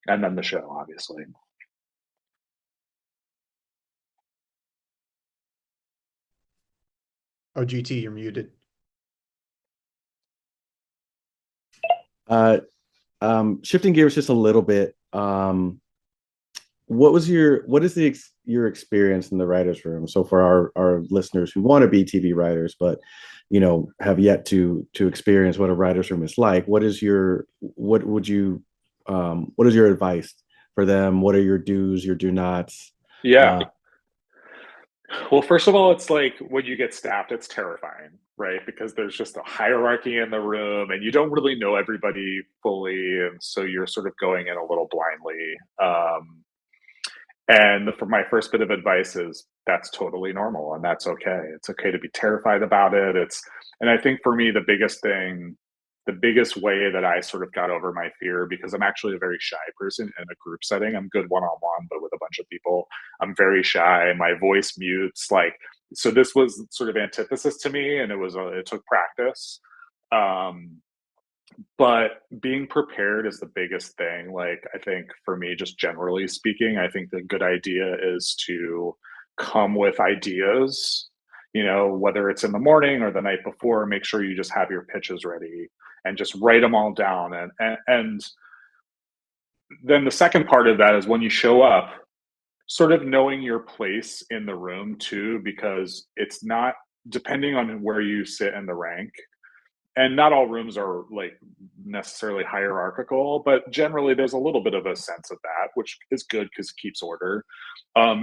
and then the show, obviously. Oh, GT, you're muted. Shifting gears just a little bit. What is your experience in the writers' room? So for our listeners who want to be TV writers, but have yet to experience what a writers' room is like, what is your advice for them? What are your do's, your do nots? Yeah. Well, first of all, it's like when you get staffed, it's terrifying, right? Because there's just a hierarchy in the room, and you don't really know everybody fully, and so you're sort of going in a little blindly. And for my first bit of advice is that's totally normal, and that's okay. It's okay to be terrified about it. And I think for me, the biggest way that I sort of got over my fear, because I'm actually a very shy person in a group setting. I'm good one-on-one, but with a bunch of people, I'm very shy. My voice mutes. So this was sort of antithesis to me, and it took practice. But being prepared is the biggest thing. Like, I think for me, just generally speaking, I think the good idea is to come with ideas, whether it's in the morning or the night before. Make sure you just have your pitches ready and just write them all down. And then the second part of that is when you show up, sort of knowing your place in the room too, because it's not, depending on where you sit in the rank, and not all rooms are like necessarily hierarchical, but generally there's a little bit of a sense of that, which is good because it keeps order.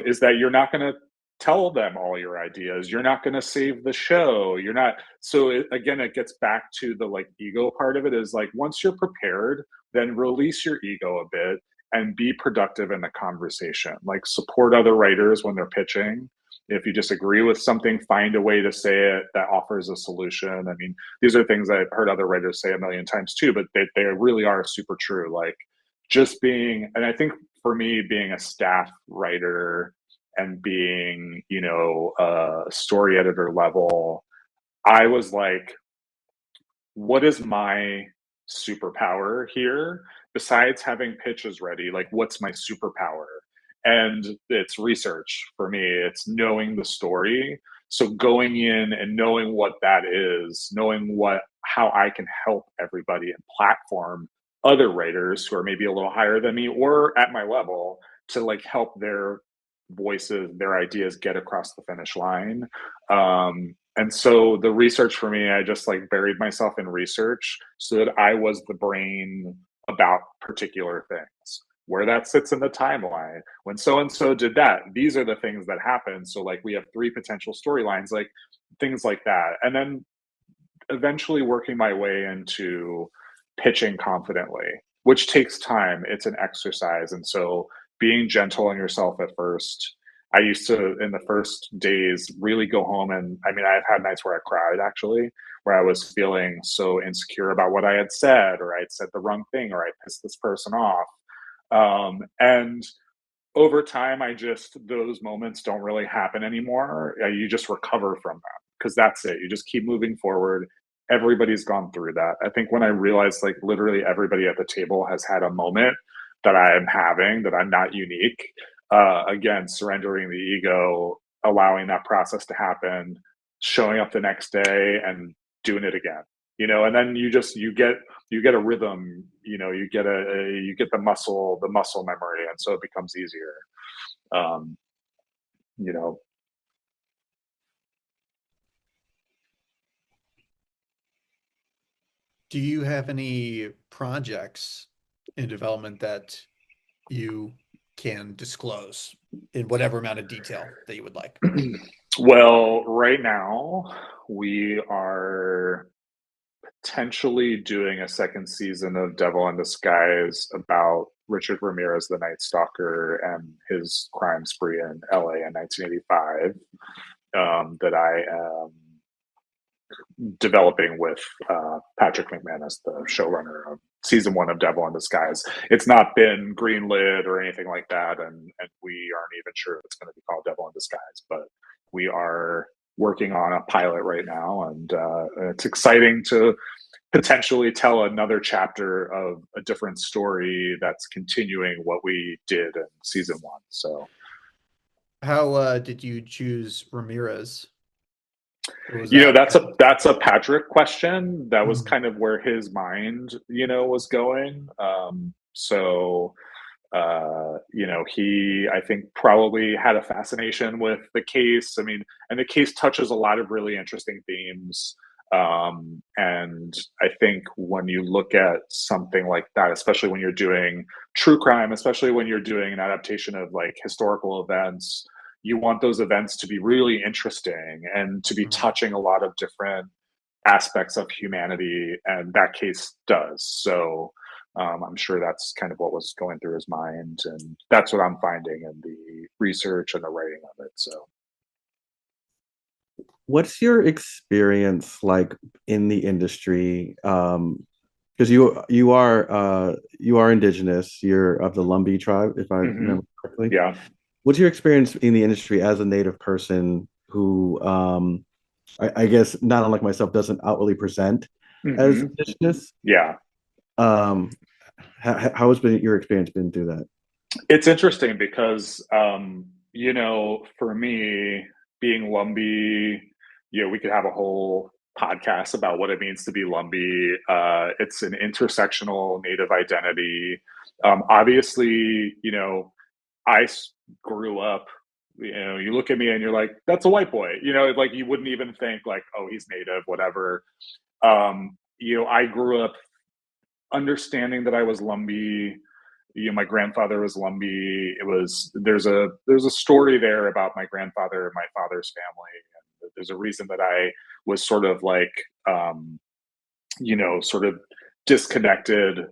Is that you're not going to tell them all your ideas. You're not going to save the show. You're not. So again, it gets back to the like ego part of it, is like, once you're prepared, then release your ego a bit and be productive in the conversation. Like, support other writers when they're pitching. If you disagree with something, find a way to say it that offers a solution. I mean, these are things I've heard other writers say a million times too, but they really are super true. Like, just being, and I think for me, being a staff writer and being, a story editor level, I was like, what is my superpower here besides having pitches ready? Like, what's my superpower? And it's research for me. It's knowing the story. So going in and knowing what that is, knowing how I can help everybody and platform other writers who are maybe a little higher than me or at my level to like help their voices, their ideas get across the finish line. And so the research for me, I just like buried myself in research so that I was the brain about particular things, where that sits in the timeline. When so-and-so did that, these are the things that happen. So like we have 3 potential storylines, like things like that. And then eventually working my way into pitching confidently, which takes time. It's an exercise. And so being gentle on yourself at first, I used to, in the first days, really go home and, I mean, I've had nights where I cried actually, where I was feeling so insecure about what I had said, or I'd said the wrong thing, or I pissed this person off. And over time, those moments don't really happen anymore. You just recover from that, because that's it. You just keep moving forward. Everybody's gone through that. I think when I realized, like, literally everybody at the table has had a moment that I am having, that I'm not unique. Again, surrendering the ego, allowing that process to happen, showing up the next day and doing it again. And then you get a rhythm. You get the muscle memory, and so it becomes easier. um you know Do you have any projects in development that you can disclose in whatever amount of detail that you would like? well, right now we are potentially doing a second season of Devil in Disguise about Richard Ramirez, the Night Stalker, and his crime spree in LA in 1985, that I am developing with Patrick McManus, the showrunner of season 1 of Devil in Disguise. It's not been greenlit or anything like that, and we aren't even sure if it's going to be called Devil in Disguise, but we are working on a pilot right now, and it's exciting to potentially tell another chapter of a different story that's continuing what we did in season 1. So, How did you choose Ramirez? Or was that that's a Patrick question. That was Mhm. kind of where his mind, was going. He, I think, probably had a fascination with the case. I mean, and the case touches a lot of really interesting themes. And I think when you look at something like that, especially when you're doing true crime, especially when you're doing an adaptation of like historical events, you want those events to be really interesting and to be Mhm. touching a lot of different aspects of humanity, and that case does. So I'm sure that's kind of what was going through his mind, and that's what I'm finding in the research and the writing of it. So, What's your experience like in the industry? Because you are indigenous, you're of the Lumbee tribe, if I hmm remember correctly. yeah. What's your experience in the industry as a native person who, I guess, not unlike myself, doesn't outwardly present as hmm indigenous? Yeah. Um, how has been your experience been through that? It's interesting because, for me, being Lumbee, we could have a whole podcast about what it means to be Lumbee. It's an intersectional Native identity. Obviously, I grew up, you look at me and you're like, that's a white boy, like you wouldn't even think like, oh, he's Native, whatever. I grew up understanding that I was Lumbee. My grandfather was Lumbee. There's a story there about my grandfather and my father's family. And there's a reason that I was sort of like, sort of disconnected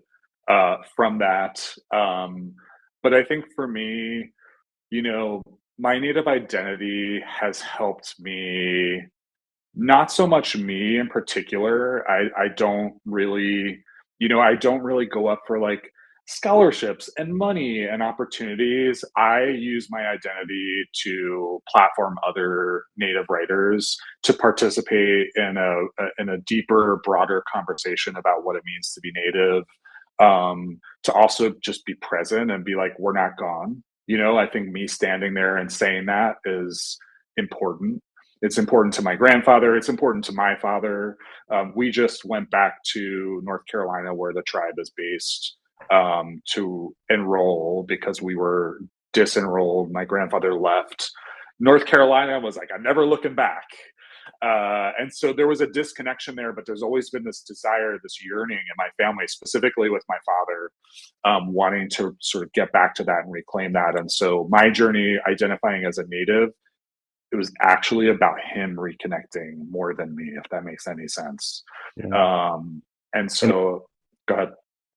from that. But I think for me, my Native identity has helped me, not so much me in particular. I don't really, I don't really go up for like scholarships and money and opportunities. I use my identity to platform other Native writers to participate in a deeper, broader conversation about what it means to be Native. To also just be present and be like, we're not gone. I think me standing there and saying that is important. It's important to my grandfather. It's important to my father. We just went back to North Carolina, where the tribe is based, to enroll because we were disenrolled. My grandfather left. North Carolina was like, I'm never looking back. And so there was a disconnection there, but there's always been this desire, this yearning in my family, specifically with my father, wanting to sort of get back to that and reclaim that. And so my journey identifying as a Native, it was actually about him reconnecting more than me, if that makes any sense. Yeah. And And so, go ahead.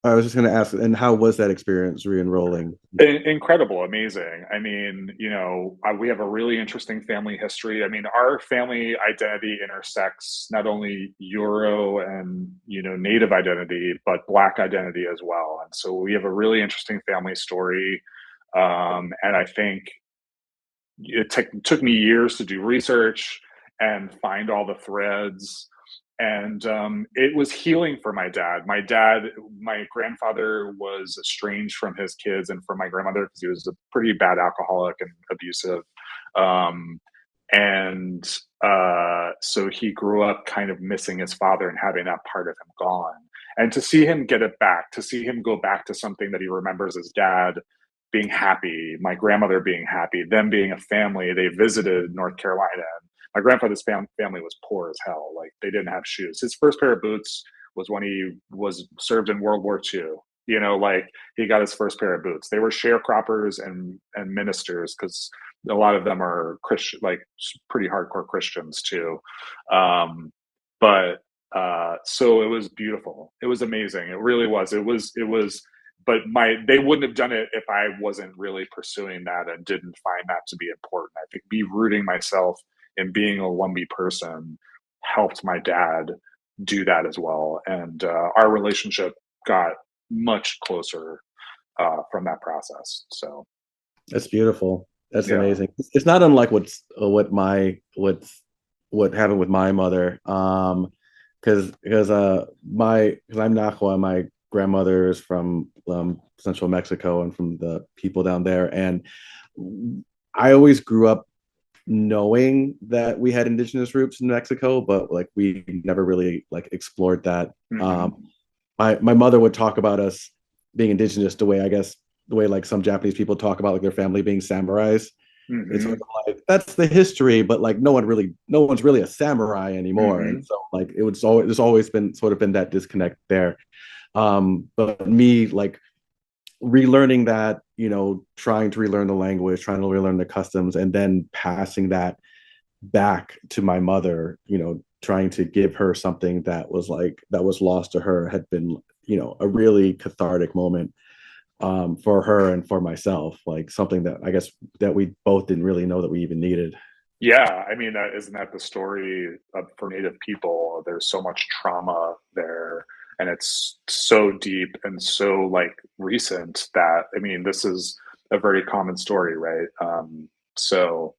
I was just going to ask, and how was that experience re-enrolling? Incredible, amazing. I mean, we have a really interesting family history. I mean, our family identity intersects not only Euro and, Native identity, but Black identity as well. And so we have a really interesting family story. And I think it took me years to do research and find all the threads. And it was healing for my dad. My grandfather was estranged from his kids and from my grandmother because he was a pretty bad alcoholic and abusive. Um, and so he grew up kind of missing his father and having that part of him gone. And to see him get it back, to see him go back to something that he remembers as dad being happy, my grandmother being happy, them being a family. They visited North Carolina. And my grandfather's family was poor as hell. Like, they didn't have shoes. His first pair of boots was when he was served in World War II. Like, he got his first pair of boots. They were sharecroppers and ministers, because a lot of them are Christian, like pretty hardcore Christians too. But so it was beautiful. It was amazing. It really was. It was, but they wouldn't have done it if I wasn't really pursuing that and didn't find that to be important. I think me rooting myself and being a Lumbee person helped my dad do that as well. And our relationship got much closer from that process. So That's beautiful. That's yeah. amazing. It's not unlike what happened with my mother. Because I'm Nahua, my grandmother is from central Mexico and from the people down there, and I always grew up knowing that we had indigenous roots in Mexico, but like we never really like explored that. Mm-hmm. My mother would talk about us being indigenous the way like some Japanese people talk about like their family being samurais. It's Mm-hmm. sort of like that's the history, but like no one's really a samurai anymore. Mm-hmm. And so like there's always been sort of been that disconnect there. But me like relearning that, trying to relearn the language, trying to relearn the customs, and then passing that back to my mother, trying to give her something that was lost to her had been, a really cathartic moment for her and for myself, like something that I guess that we both didn't really know that we even needed. Yeah, I mean, isn't that the story for Native people? There's so much trauma there, and it's so deep and so like recent that, I mean, this is a very common story, right? So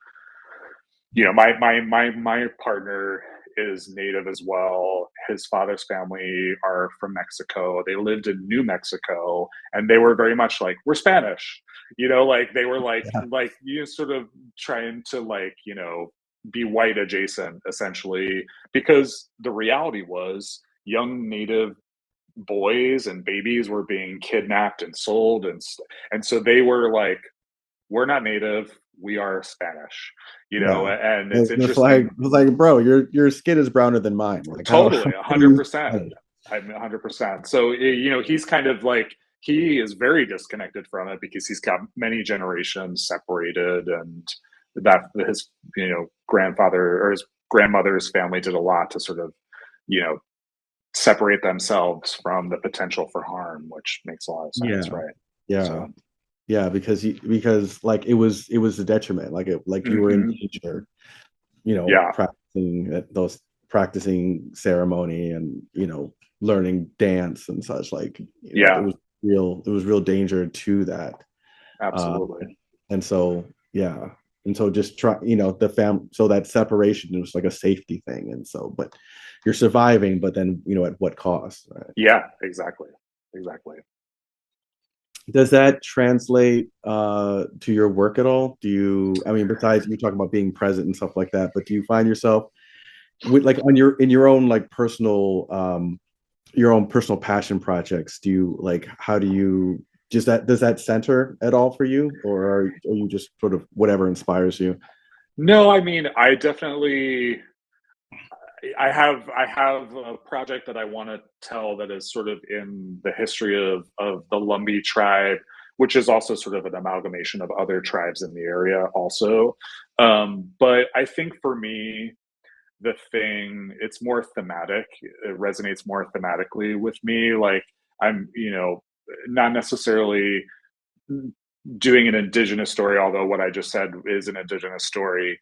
my partner is Native as well. His father's family are from Mexico. They lived in New Mexico, and they were very much like, we're Spanish. Like they were Yeah. like sort of trying to like, be white adjacent essentially, because the reality was young Native boys and babies were being kidnapped and sold, and so they were like, we're not Native, we are Spanish, Yeah. and it's It's like, bro, your skin is browner than mine. Like totally how do you 100%. I'm 100%. So, he's kind of like, he is very disconnected from it because he's got many generations separated, and that his, grandfather or his grandmother's family did a lot to sort of, you know, separate themselves from the potential for harm, which makes a lot of sense, yeah. right? Yeah. So, Yeah, because like it was a detriment. Like you were in mhm. danger, Yeah, practicing ceremony and learning dance and such. Like yeah, it was real danger to that. Uh, absolutely. and so yeah, and so just try so that separation was like a safety thing, and so but you're surviving, but then at what cost, right? Yeah, exactly. Exactly. Does that translate to your work at all? I mean, besides you talking about being present and stuff like that, but do you find yourself with like in your own like your own personal passion projects? Do you like how do you just that does that center at all for you, or are you just sort of whatever inspires you? No, I mean, I have a project that I want to tell that is sort of in the history of the Lumbee tribe, which is also sort of an amalgamation of other tribes in the area also. But I think for me, it's more thematic. It resonates more thematically with me. Like, I'm, not necessarily doing an indigenous story, although what I just said is an indigenous story.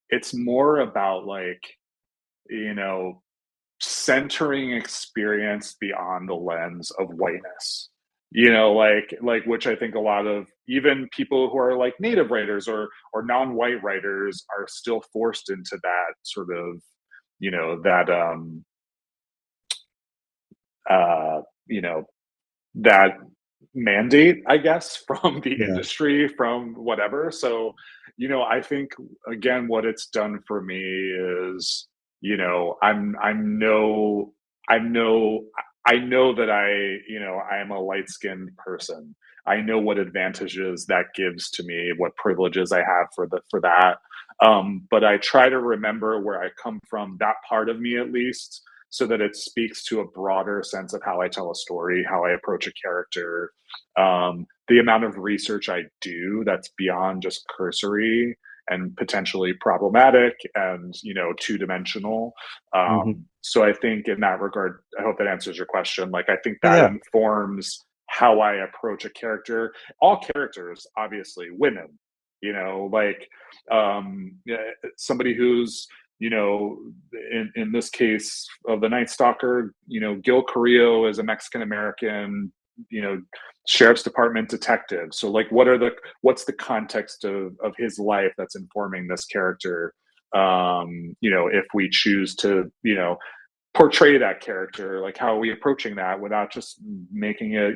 It's more about like, you know, centering experience beyond the lens of whiteness. Like which I think a lot of even people who are like native writers or non-white writers are still forced into that sort of, that uh, you know, that mandate, I guess, from the Yeah. industry, from whatever. So, I think again, what it's done for me is, I'm no, I'm no, I know that I am a light skinned person. I know what advantages that gives to me, what privileges I have for that. But I try to remember where I come from, that part of me at least, so that it speaks to a broader sense of how I tell a story, how I approach a character, the amount of research I do that's beyond just cursory and potentially problematic and two-dimensional. Hmm. So I think in that regard, I hope that answers your question. Like I think that Yeah. informs how I approach a character. All characters, obviously, women. Like yeah, somebody who's in this case of the Night Stalker, Gil Carrillo is a Mexican American, you know, sheriff's department detective. So like, what's the context of his life that's informing this character? If we choose to, portray that character, like how are we approaching that without just making it,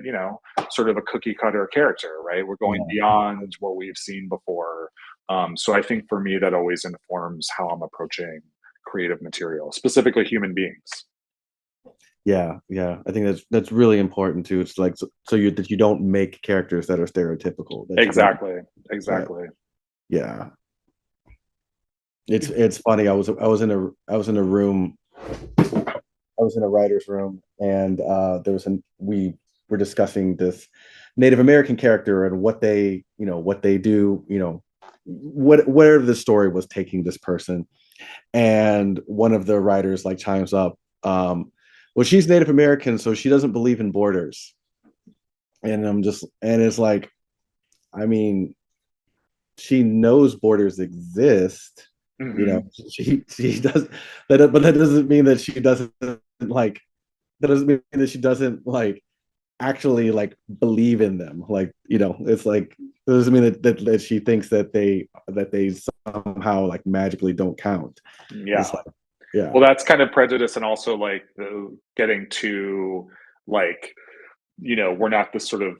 sort of a cookie cutter character, right? We're going Yeah. beyond what we've seen before. So I think for me, that always informs how I'm approaching creative material, specifically human beings. Yeah. I think that's really important too. It's like so that you don't make characters that are stereotypical. That you don't. Exactly. That, Exactly. yeah. It's funny. I was in a room. I was in a writer's room, and we were discussing this Native American character and what they do. Where the story was taking this person, and one of the writers like chimes up. Well, she's Native American, so she doesn't believe in borders. And it's like, I mean, she knows borders exist. Mm-hmm. She does but that doesn't mean that she doesn't like that doesn't mean that she doesn't like actually like believe in them. Like, it's like that doesn't mean that she thinks that they somehow like magically don't count. It's Yeah. like, yeah. Well, that's kind of prejudice, and also like getting to like, we're not this sort of,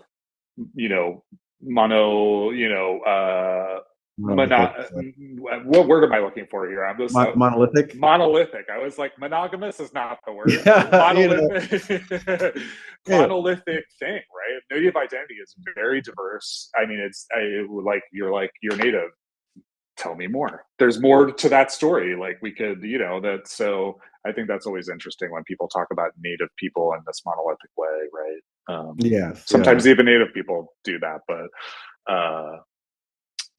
you know, mono, mono, Monolithic. what word am I looking for here? I'm just Monolithic. monolithic. I was like, monogamous is not the word. Yeah, Monolithic, yeah, monolithic thing, right? Native identity is very diverse. I mean, like you're native. Tell me more. There's more to that story. Like we could, that. So I think that's always interesting when people talk about native people in this monolithic way, right? yes, yeah. Sometimes even native people do that, uh,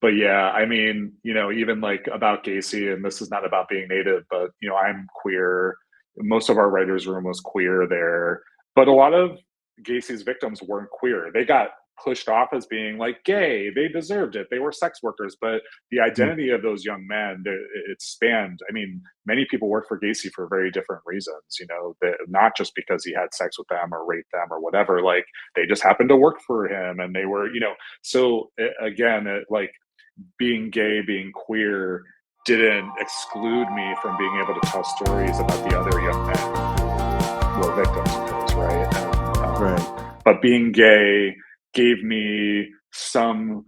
but yeah, I mean, even like about Gacy, and this is not about being native, but I'm queer. Most of our writers' room was queer there, but a lot of Gacy's victims weren't queer. They got pushed off as being like gay. They deserved it. They were sex workers, but the Mm. identity of those young men, it spanned. I mean, many people work for Gacy for very different reasons. Not just because he had sex with them or raped them or whatever. Like they just happened to work for him, and they were, So again, like being gay, being queer didn't exclude me from being able to tell stories about the other young men who were victims of this, right? Right. But being gay gave me some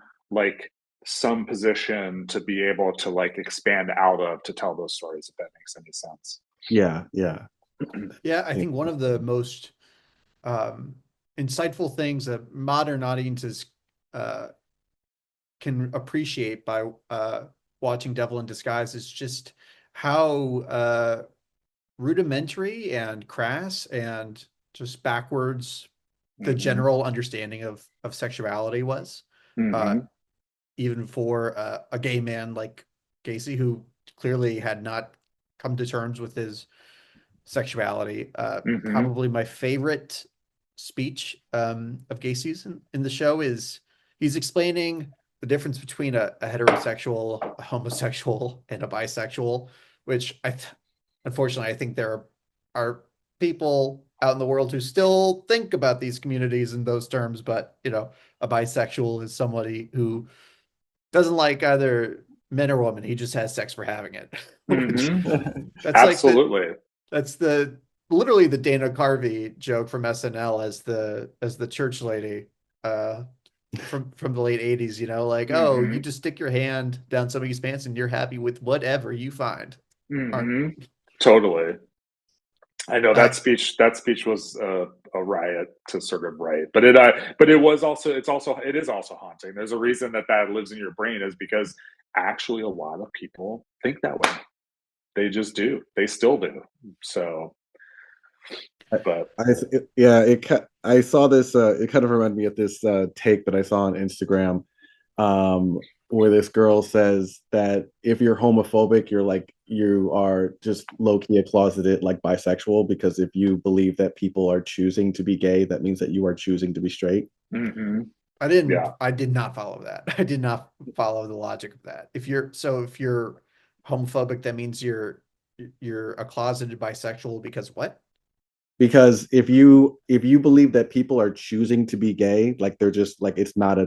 position to be able to like expand out of to tell those stories, if that makes any sense. Yeah. Yeah, I think one of the most um, insightful things that modern audiences uh, can appreciate by watching Devil in Disguise is just how rudimentary and crass and just backwards the Mm-hmm. general understanding of sexuality was, uh, Mm-hmm. even for a gay man like Gacy, who clearly had not come to terms with his sexuality. Mm-hmm. Probably my favorite speech of Gacy's in the show is he's explaining the difference between a heterosexual, a homosexual, and a bisexual, which unfortunately I think there are people out in the world who still think about these communities in those terms, but a bisexual is somebody who doesn't like either men or women. He just has sex for having it. Which that's like Absolutely. that's the literally the Dana Carvey joke from SNL as the church lady from the late 80s, like, oh, you just stick your hand down somebody's pants and you're happy with whatever you find. Totally. I know that speech was a riot to sort of write, but it is also haunting. There's a reason that lives in your brain, is because actually a lot of people think that way. They just do. They still do. So, but I saw this. It kind of reminded me of this take that I saw on Instagram, where this girl says that if you're homophobic, you are just low key a closeted like bisexual, because if you believe that people are choosing to be gay, that means that you are choosing to be straight. I did not follow that. I did not follow the logic of that. If you're homophobic, that means you're a closeted bisexual because what? Because if you believe that people are choosing to be gay, like they're just like, it's not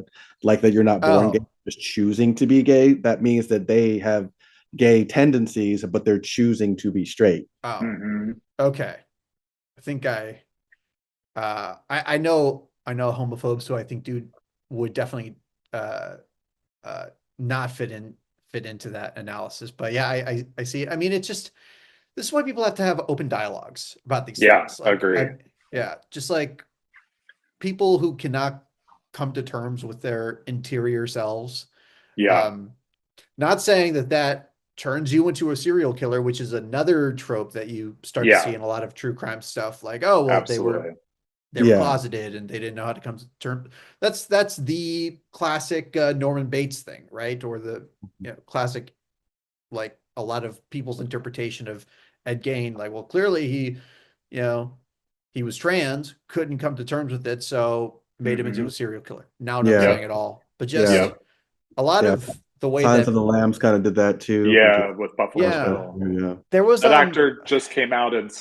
like that you're not born gay, just choosing to be gay, that means that they have gay tendencies, but they're choosing to be straight. Okay. I think I know homophobes who I think would definitely not fit into that analysis. But yeah, I see it. I mean, it's just, this is why people have to have open dialogues about these things. Like, agree. Just like people who cannot come to terms with their interior selves. Not saying that turns you into a serial killer, which is another trope that you start to see in a lot of true crime stuff. Like, oh, well, absolutely. they were closeted and they didn't know how to come to terms. That's the classic Norman Bates thing, right? Or the classic, like a lot of people's interpretation of Ed Gein. Like, well, clearly he was trans, couldn't come to terms with it, so made him into a serial killer. Now, not saying at all, but just a lot of the way Silence of the Lambs kind of did that too. With Buffalo Bill. There was an actor just came out and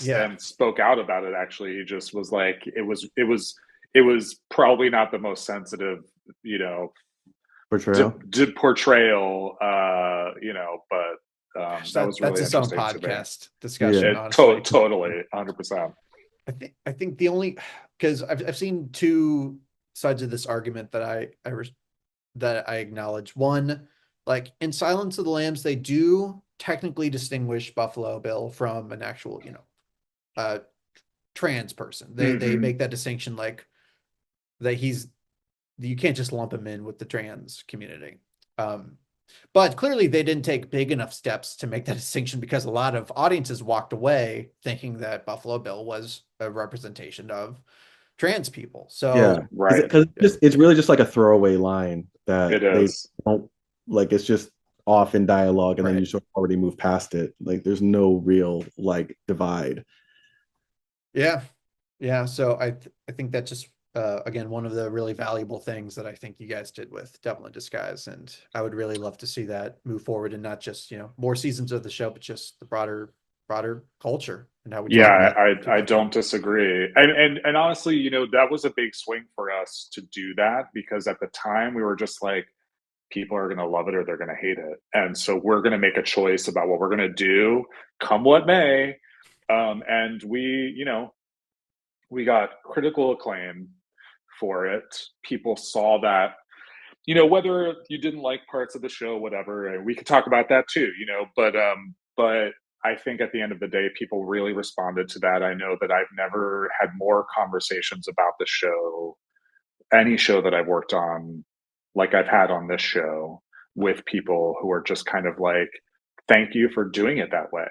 spoke out about it. Actually, he just was like, it was probably not the most sensitive, portrayal. But that was really that's its own interesting podcast discussion. Totally, 100%. I think the only, because I've seen two sides of this argument that I acknowledge. One, like in Silence of the Lambs, they do technically distinguish Buffalo Bill from an actual, trans person. They make that distinction, like that you can't just lump him in with the trans community. But clearly they didn't take big enough steps to make that distinction, because a lot of audiences walked away thinking that Buffalo Bill was a representation of trans people. So because it's really just like a throwaway line that they don't like. It's just off in dialogue, and then you sort of already move past it. Like there's no real like divide. So I think that's just again one of the really valuable things that I think you guys did with Devil in Disguise, and I would really love to see that move forward, and not just more seasons of the show, but just the broader culture and how we I don't disagree, and honestly, that was a big swing for us to do that, because at the time we were just like, people are going to love it or they're going to hate it, and so we're going to make a choice about what we're going to do, come what may. And we got critical acclaim for it. People saw that, whether you didn't like parts of the show, whatever, and we could talk about that too, but I think at the end of the day, people really responded to that. I know that I've never had more conversations about the show, any show that I've worked on, like I've had on this show, with people who are just kind of like, thank you for doing it that way.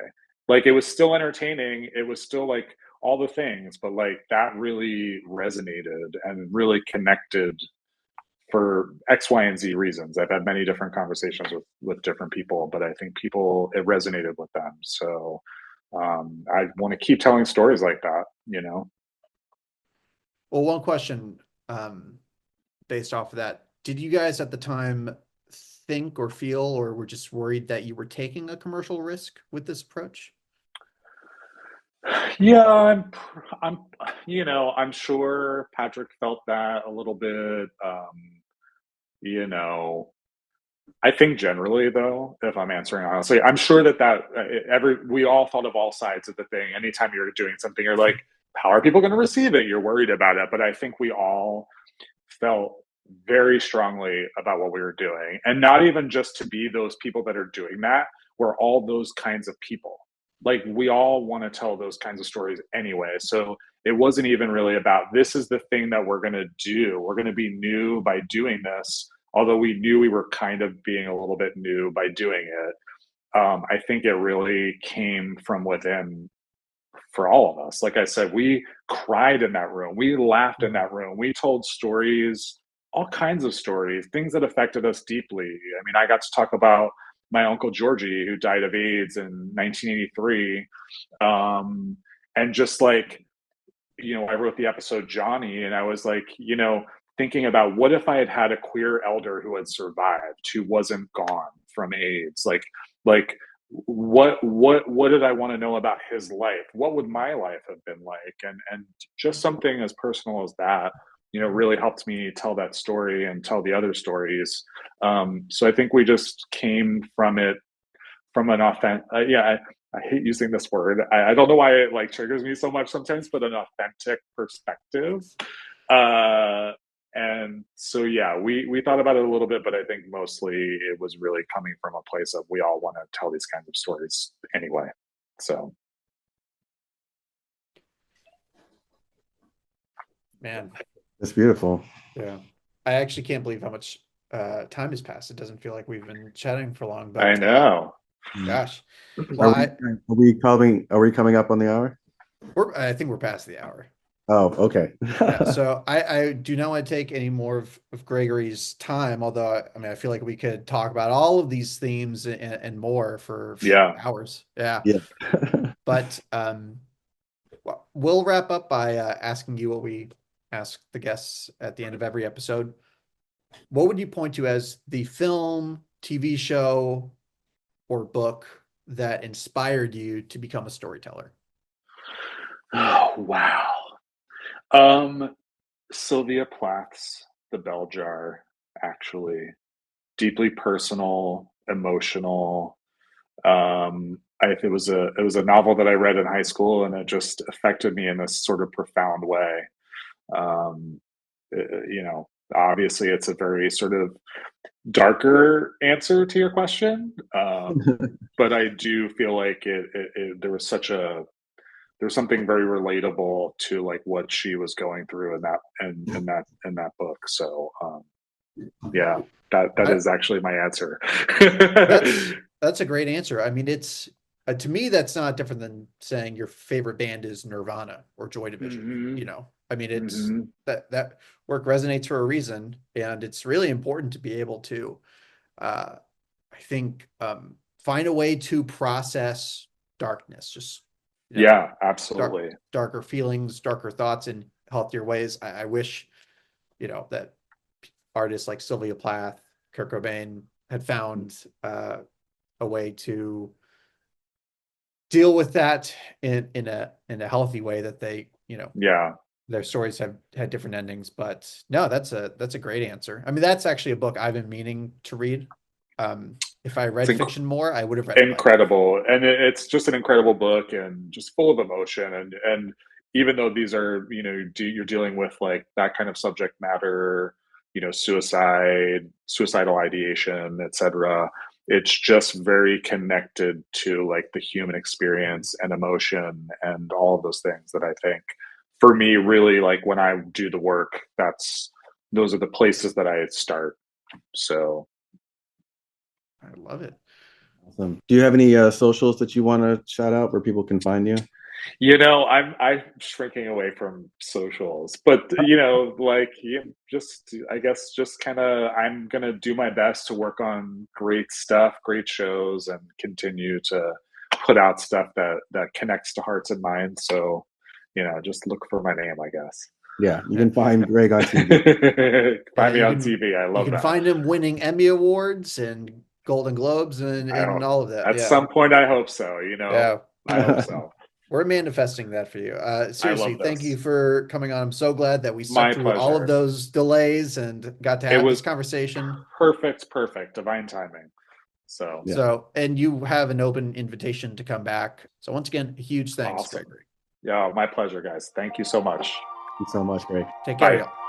Like, it was still entertaining. It was still like all the things, but like that really resonated and really connected for X, Y, and Z reasons. I've had many different conversations with different people, but I think it resonated with them. So I want to keep telling stories like that, Well, one question based off of that, did you guys at the time think or feel or were just worried that you were taking a commercial risk with this approach? Yeah, I'm, I'm sure Patrick felt that a little bit. You know, I think generally, though, if I'm answering honestly, I'm sure that we all thought of all sides of the thing. Anytime you're doing something, you're like, how are people going to receive it? You're worried about it. But I think we all felt very strongly about what we were doing, and not even just to be those people that are doing that. We're all those kinds of people. Like we all want to tell those kinds of stories anyway. So it wasn't even really about this is the thing that we're going to do. We're going to be new by doing this, although we knew we were kind of being a little bit new by doing it. I think it really came from within for all of us. Like I said, we cried in that room. We laughed in that room. We told stories, all kinds of stories, things that affected us deeply. I mean, I got to talk about my uncle Georgie, who died of AIDS in 1983. And just like, I wrote the episode Johnny, and I was like, thinking about what if I had had a queer elder who had survived, who wasn't gone from AIDS? Like what did I want to know about his life? What would my life have been like? And just something as personal as that, really helped me tell that story and tell the other stories. So I think we just came from it from an authentic, I hate using this word. I don't know why it like triggers me so much sometimes, but an authentic perspective. Uh, and so, yeah, we thought about it a little bit, but I think mostly it was really coming from a place of we all want to tell these kinds of stories anyway. So, Man, It's beautiful. yeah. I actually can't believe how much time has passed. It doesn't feel like we've been chatting for long, I but know. gosh. Well, Are we coming up on the hour? I think we're past the hour. Oh, okay. Yeah, so I do not want to take any more of Gregory's time, although I mean I feel like we could talk about all of these themes and more for Yeah. hours. Yeah. Yeah. But we'll wrap up by asking you what we ask the guests at the end of every episode. What would you point to as the film, TV show, or book that inspired you to become a storyteller? Oh, wow. Um, Sylvia Plath's The Bell Jar, actually. Deeply personal, emotional. It was a novel that I read in high school, and it just affected me in this sort of profound way. Um, Obviously, it's a very sort of darker answer to your question, but I do feel like there was something very relatable to like what she was going through in that book. So yeah, that I, is actually my answer. that's a great answer. I mean, it's to me that's not different than saying your favorite band is Nirvana or Joy Division. Hmm. I mean, it's Hmm. that work resonates for a reason, and it's really important to be able to, uh, I think, find a way to process darkness, just Yeah, dark, absolutely. darker feelings, darker thoughts in healthier ways. I wish, that artists like Sylvia Plath, Kurt Cobain had found a way to deal with that in a healthy way that they, Yeah. their stories have had different endings. But no, that's a great answer. I mean, that's actually a book I've been meaning to read. If I It's read fiction more, I would have read it by now. incredible, and it's just an incredible book and just full of emotion. And even though these are, you're dealing with like that kind of subject matter, suicidal ideation, etc. It's just very connected to like the human experience and emotion and all of those things that I think for me really like when I do the work, those are the places that I start. So I love it. Awesome. Do you have any socials that you want to shout out where people can find you? I'm shrinking away from socials, but like just I guess just kind of I'm gonna do my best to work on great stuff, great shows, and continue to put out stuff that connects to hearts and minds. So, just look for my name, I guess. Yeah, you can find Greg on TV. Find me you on can- TV. I You love can that. find him winning Emmy Awards and Golden Globes and I hope, all of that. at Yeah. some point, I hope so. Yeah. I hope so. We're manifesting that for you. Seriously, love thank this. you for coming on. I'm so glad that we stuck My through all of pleasure. those delays and got to It have was this conversation. perfect, divine timing. So Yeah. So, and you have an open invitation to come back. So once again, a huge thanks, awesome. Gregory. Yeah, my pleasure, guys. Thank you so much. Thanks so much, Greg. Take care, Bye. y'all.